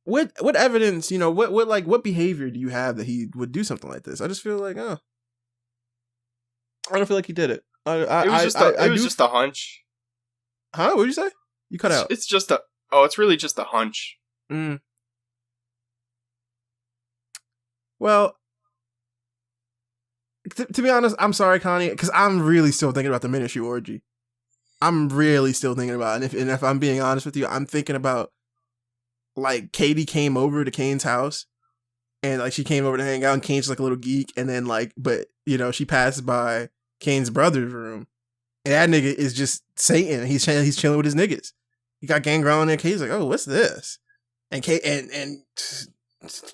what evidence, what behavior do you have that he would do something like this? I just feel like, I don't feel like he did it. It was just a hunch. Huh? What'd you say? You cut out. It's really just a hunch. Well, to be honest, I'm sorry, Connie, because I'm really still thinking about the Ministry orgy. I'm really still thinking about it. And if I'm being honest with you, I'm thinking about, like, Katie came over to Kane's house, and, like, she came over to hang out, and Kane's like a little geek, and then, like, but, she passed by Kane's brother's room, and that nigga is just Satan. He's chilling with his niggas. He got Gangrel in there. Katie's like, oh, what's this? And and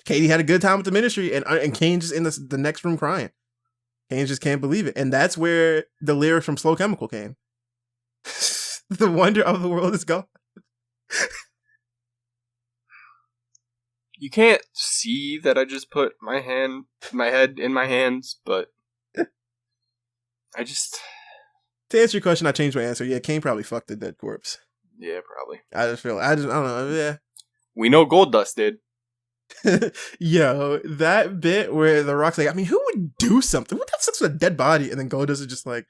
Katie had a good time with the Ministry, and Kane just in the next room crying. Kane just can't believe it. And that's where the lyrics from Slow Chemical came. The wonder of the world is gone. You can't see that I just put my head in my hands, but I just... To answer your question, I changed my answer. Yeah, Kane probably fucked the dead corpse. Yeah, probably. I don't know, yeah. We know Goldust did. Yo, that bit where The Rock's like, I mean, who would do something? Who would have sex with a dead body? And then Goldust is just like...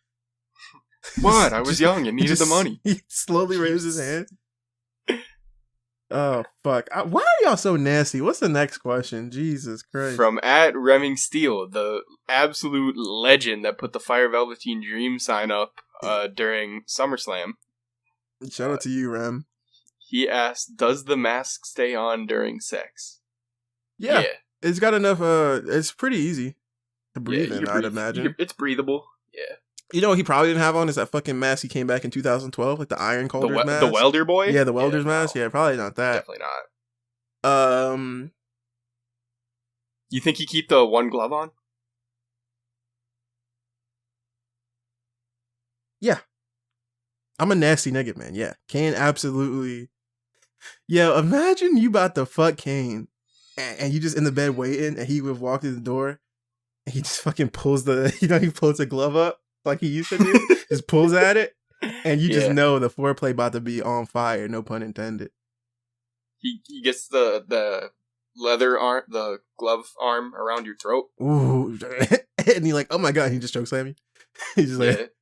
What? I was young and needed the money. He slowly raises his hand. Oh, fuck. Why are y'all so nasty? What's the next question? Jesus Christ. From @Remming Steel, the absolute legend that put the Fire Velveteen Dream sign up during SummerSlam. Shout out to you, Rem. He asked, does the mask stay on during sex? Yeah. It's got enough, it's pretty easy to breathe in, I'd imagine. It's breathable, yeah. You know what he probably didn't have on is that fucking mask he came back in 2012, like the Iron Calder's mask. The welder boy? Yeah, the welder's mask. No. Yeah, probably not that. Definitely not. You think he keep the one glove on? Yeah. I'm a nasty nigga, man. Yeah. Kane absolutely. Yeah, imagine you about to fuck Kane and you just in the bed waiting and he would walk through the door and he just fucking pulls he pulls the glove up like he used to do. Just pulls at it and you just know the foreplay about to be on fire, no pun intended. He gets the leather arm, the glove arm around your throat. Ooh. And he like, oh my God, he just chokeslam you. He's just like,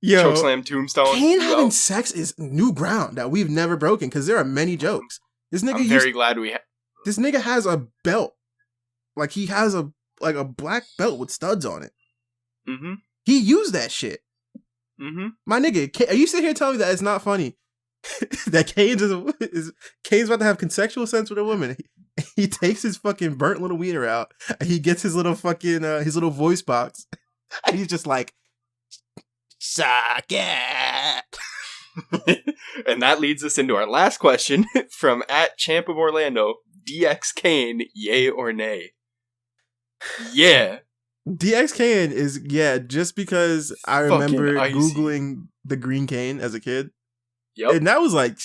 yo, chokeslam tombstone. Kane having sex is new ground that we've never broken because there are many jokes. This nigga I'm very glad we have. This nigga has a belt. Like he has a black belt with studs on it. Mm-hmm. He used that shit. Mm-hmm. My nigga, are you sitting here telling me that it's not funny? That Kane's about to have consensual sex with a woman. He takes his fucking burnt little wiener out and he gets his little fucking his little voice box and he's just like, suck it. And that leads us into our last question from @Champ of Orlando. DX Kane, yay or nay? Yeah. DX Kane is, just because I remember Googling the green cane as a kid. Yep. And that was like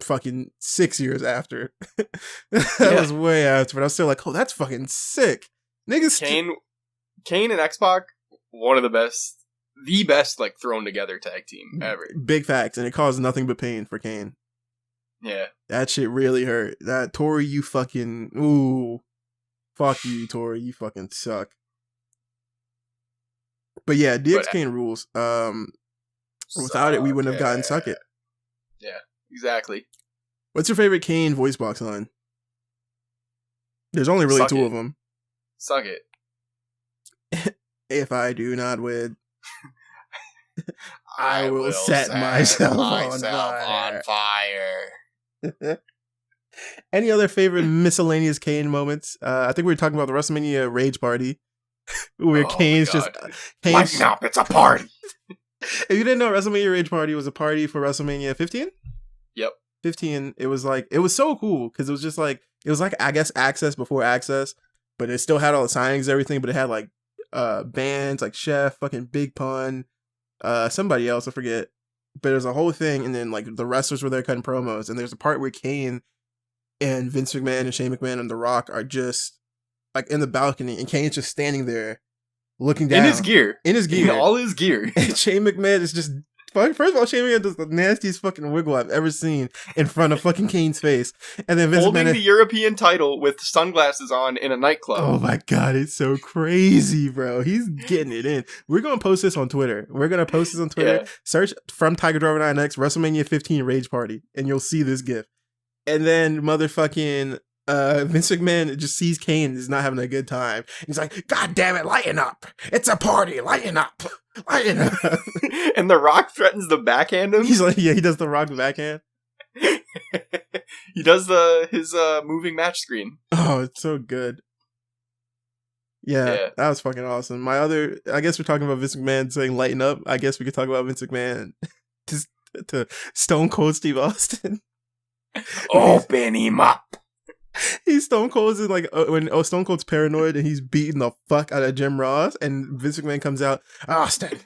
fucking 6 years after. That was way after, but I was still like, oh, that's fucking sick. Niggas. Kane and X-Pac, one of the best like thrown together tag team ever. Big facts, and it caused nothing but pain for Kane. Yeah. That shit really hurt. That Tori, you fucking ooh. Fuck you, Tori, you fucking suck. But yeah, DX Kane rules. Without it, we wouldn't have gotten Suck It. Yeah, exactly. What's your favorite Kane voice box line? There's only really two of them. Suck it. If I do not win, I will set myself on fire. Any other favorite miscellaneous Kane moments? I think we were talking about the WrestleMania Rage Party, where Kane's just lighten up. It's a party. If you didn't know, WrestleMania Rage Party was a party for WrestleMania 15. Yep, 15. It was so cool because it was like I guess Access before Access, but it still had all the signings and everything. But it had like bands like Chef, fucking Big Pun, somebody else I forget. But it was a whole thing, and then like the wrestlers were there cutting promos, and there's a part where Kane and Vince McMahon and Shane McMahon and The Rock are just like in the balcony, and Kane's just standing there looking down in his gear, in all his gear. And Shane McMahon is just first of all, Shane McMahon does the nastiest fucking wiggle I've ever seen in front of fucking Kane's face, and then Vince holding McMahon, the European title with sunglasses on in a nightclub. Oh my god, it's so crazy, bro. He's getting it in. We're gonna post this on Twitter. Yeah. Search from Tiger Driver 9X WrestleMania 15 Rage Party, and you'll see this gif. And then motherfucking Vince McMahon just sees Kane is not having a good time. He's like, God damn it, lighten up. It's a party, lighten up. Lighten up. And The Rock threatens to backhand him. He's like, yeah, he does the Rock backhand. He does his moving match screen. Oh, it's so good. Yeah, that was fucking awesome. I guess we're talking about Vince McMahon saying lighten up. I guess we could talk about Vince McMahon to Stone Cold Steve Austin. Open him up. He's Stone Cold's in like when Stone Cold's paranoid and he's beating the fuck out of Jim Ross, and Vince McMahon comes out, Austin,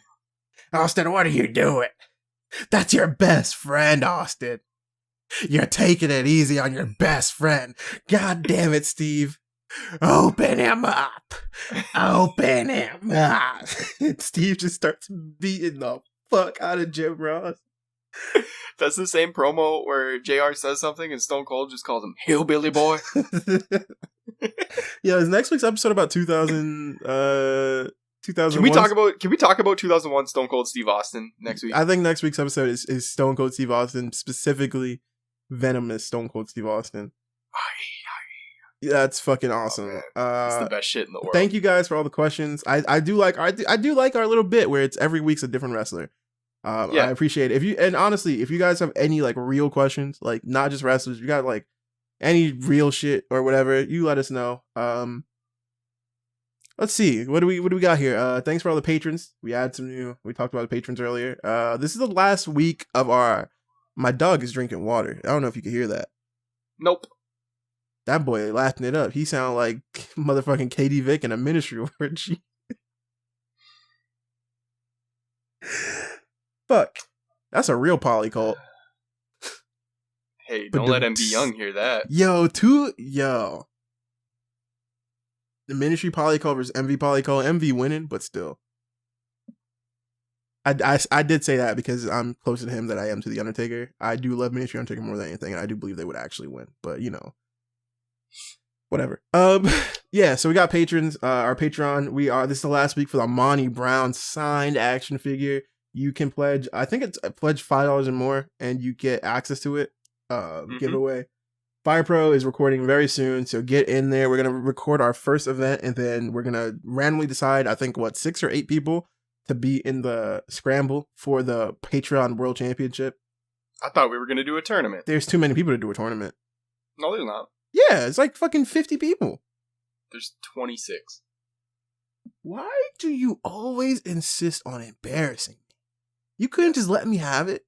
what are you doing? That's your best friend, Austin. You're taking it easy on your best friend. God damn it, Steve. Open him up. Open him up. And Steve just starts beating the fuck out of Jim Ross. That's the same promo where JR says something and Stone Cold just calls him Hillbilly Boy. Yeah, is next week's episode about 2001? Can we talk about 2001 Stone Cold Steve Austin next week? I think next week's episode is Stone Cold Steve Austin, specifically venomous Stone Cold Steve Austin. That's fucking awesome. It's the best shit in the world. Thank you guys for all the questions. I do like our little bit where it's every week's a different wrestler. I appreciate it. And honestly, if you guys have any like real questions, like not just wrestlers, you got like any real shit or whatever, you let us know. Let's see. What do we got here? Thanks for all the patrons. We talked about the patrons earlier. This is the last week of my dog is drinking water. I don't know if you can hear that. Nope. That boy laughing it up. He sounded like motherfucking KD Vick in a ministry orgy. Fuck. That's a real poly cult. Hey, don't let MV Young hear that. Yo. The Ministry poly cult versus MV poly cult. MV winning, but still. I did say that because I'm closer to him than I am to The Undertaker. I do love Ministry Undertaker more than anything, and I do believe they would actually win. But, whatever. Yeah, so we got patrons. Our Patreon, this is the last week for the Monty Brown signed action figure. You can pledge, I think it's pledge $5 or more, and you get access to it. Giveaway. Fire Pro is recording very soon, so get in there. We're gonna record our first event, and then we're gonna randomly decide, I think 6 or 8 people to be in the scramble for the Patreon World Championship. I thought we were gonna do a tournament. There's too many people to do a tournament. No, there's not. Yeah, it's like fucking 50 people. There's 26. Why do you always insist on embarrassing me? You couldn't just let me have it.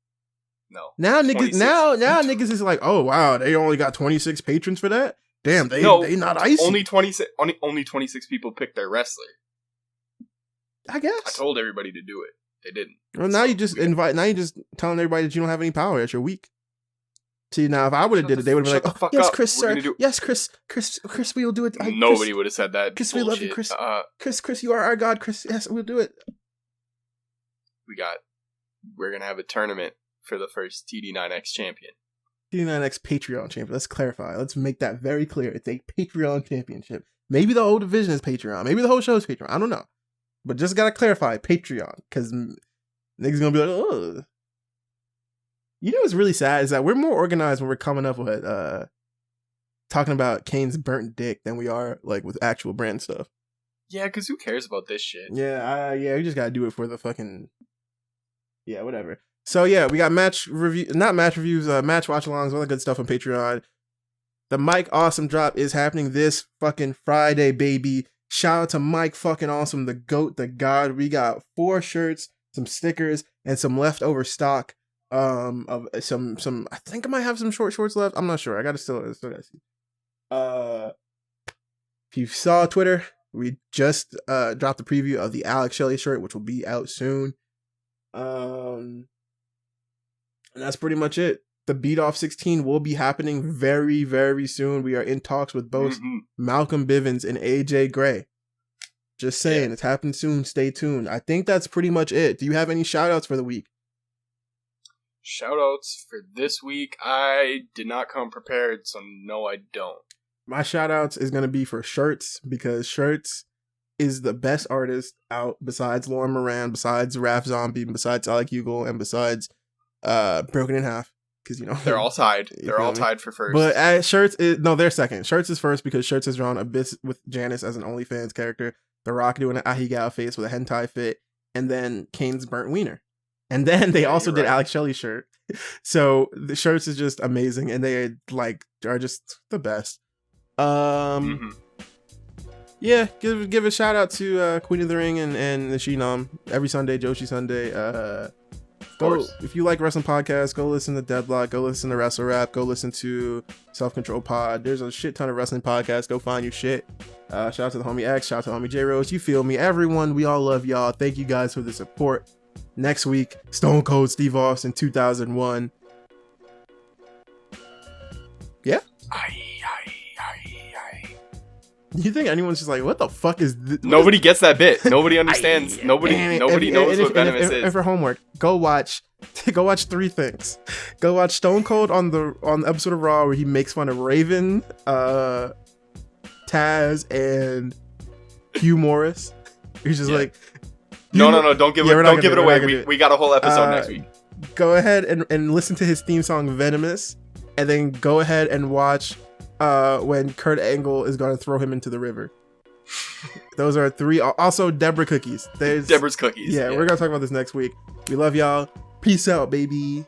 No. Now niggas, now niggas is like, oh wow, they only got 26 patrons for that. Damn, they not icy. Only 26 people picked their wrestler. I guess. I told everybody to do it. They didn't. Well, now you just telling everybody that you don't have any power, that you're weak. See, now if I would have did it, they would have been like, "Oh, yes, up. Chris, sir. Yes, Chris, we will do it." Nobody would have said that. Chris, bullshit. we love you, Chris. Chris, you are our God, Chris. Yes, we'll do it. We're gonna have a tournament for the first TD9X champion. TD9X Patreon champion. Let's clarify. Let's make that very clear. It's a Patreon championship. Maybe the whole division is Patreon. Maybe the whole show is Patreon. I don't know. But just gotta clarify Patreon, because niggas gonna be like, "Oh." You know what's really sad is that we're more organized when we're coming up with talking about Kane's burnt dick than we are like with actual brand stuff. Yeah, because who cares about this shit? Yeah, we just gotta do it for the fucking whatever. So yeah, we got match watch-alongs, all that good stuff on Patreon. The Mike Awesome drop is happening this fucking Friday, baby. Shout out to Mike fucking Awesome, the GOAT, the God. We got 4 shirts, some stickers, and some leftover stock. Of some I think I might have some shorts left. I'm not sure. I still gotta see. If you saw Twitter, we just dropped the preview of the Alex Shelley shirt, which will be out soon. And that's pretty much it. The Beat Off 16 will be happening very, very soon. We are in talks with both Malcolm Bivens and AJ Gray. Just saying, It's happening soon. Stay tuned. I think that's pretty much it. Do you have any shout outs for the week? Shoutouts for this week. I did not come prepared, so no, I don't. My shoutouts is going to be for Shirts, because Shirts is the best artist out besides Lauren Moran, besides Raph Zombie, besides Alec Hugel, and besides Broken in Half. Because, you know, they're all tied. They're all tied for first. But Shirts they're second. Shirts is first because Shirts has drawn Abyss with Janice as an OnlyFans character, The Rock doing an Ahigal face with a hentai fit, and then Kane's burnt wiener. And then they also did Alex Shelley's shirt. So the Shirts is just amazing, and they are just the best. Yeah, give a shout out to Queen of the Ring and the Shinam every Sunday, Joshi Sunday. Go if you like wrestling podcasts, go listen to Deadlock, go listen to Wrestle Rap, go listen to Self Control Pod. There's a shit ton of wrestling podcasts. Go find your shit. Shout out to the homie X, shout out to the homie J Rose. You feel me, everyone. We all love y'all. Thank you guys for the support. Next week, Stone Cold Steve Austin 2001. Yeah. You think anyone's just like, what the fuck is this? Nobody gets that bit. Nobody understands. Nobody knows what Venomous is. And for homework, go watch 3 things. Go watch Stone Cold on the episode of Raw where he makes fun of Raven, Taz, and Hugh Morris. He's just like, no, don't give it away. We got a whole episode next week. Go ahead and listen to his theme song Venomous, and then go ahead and watch when Kurt Angle is going to throw him into the river. Those are 3. Also, Deborah Cookies. Deborah's Cookies. Yeah, we're going to talk about this next week. We love y'all. Peace out, baby.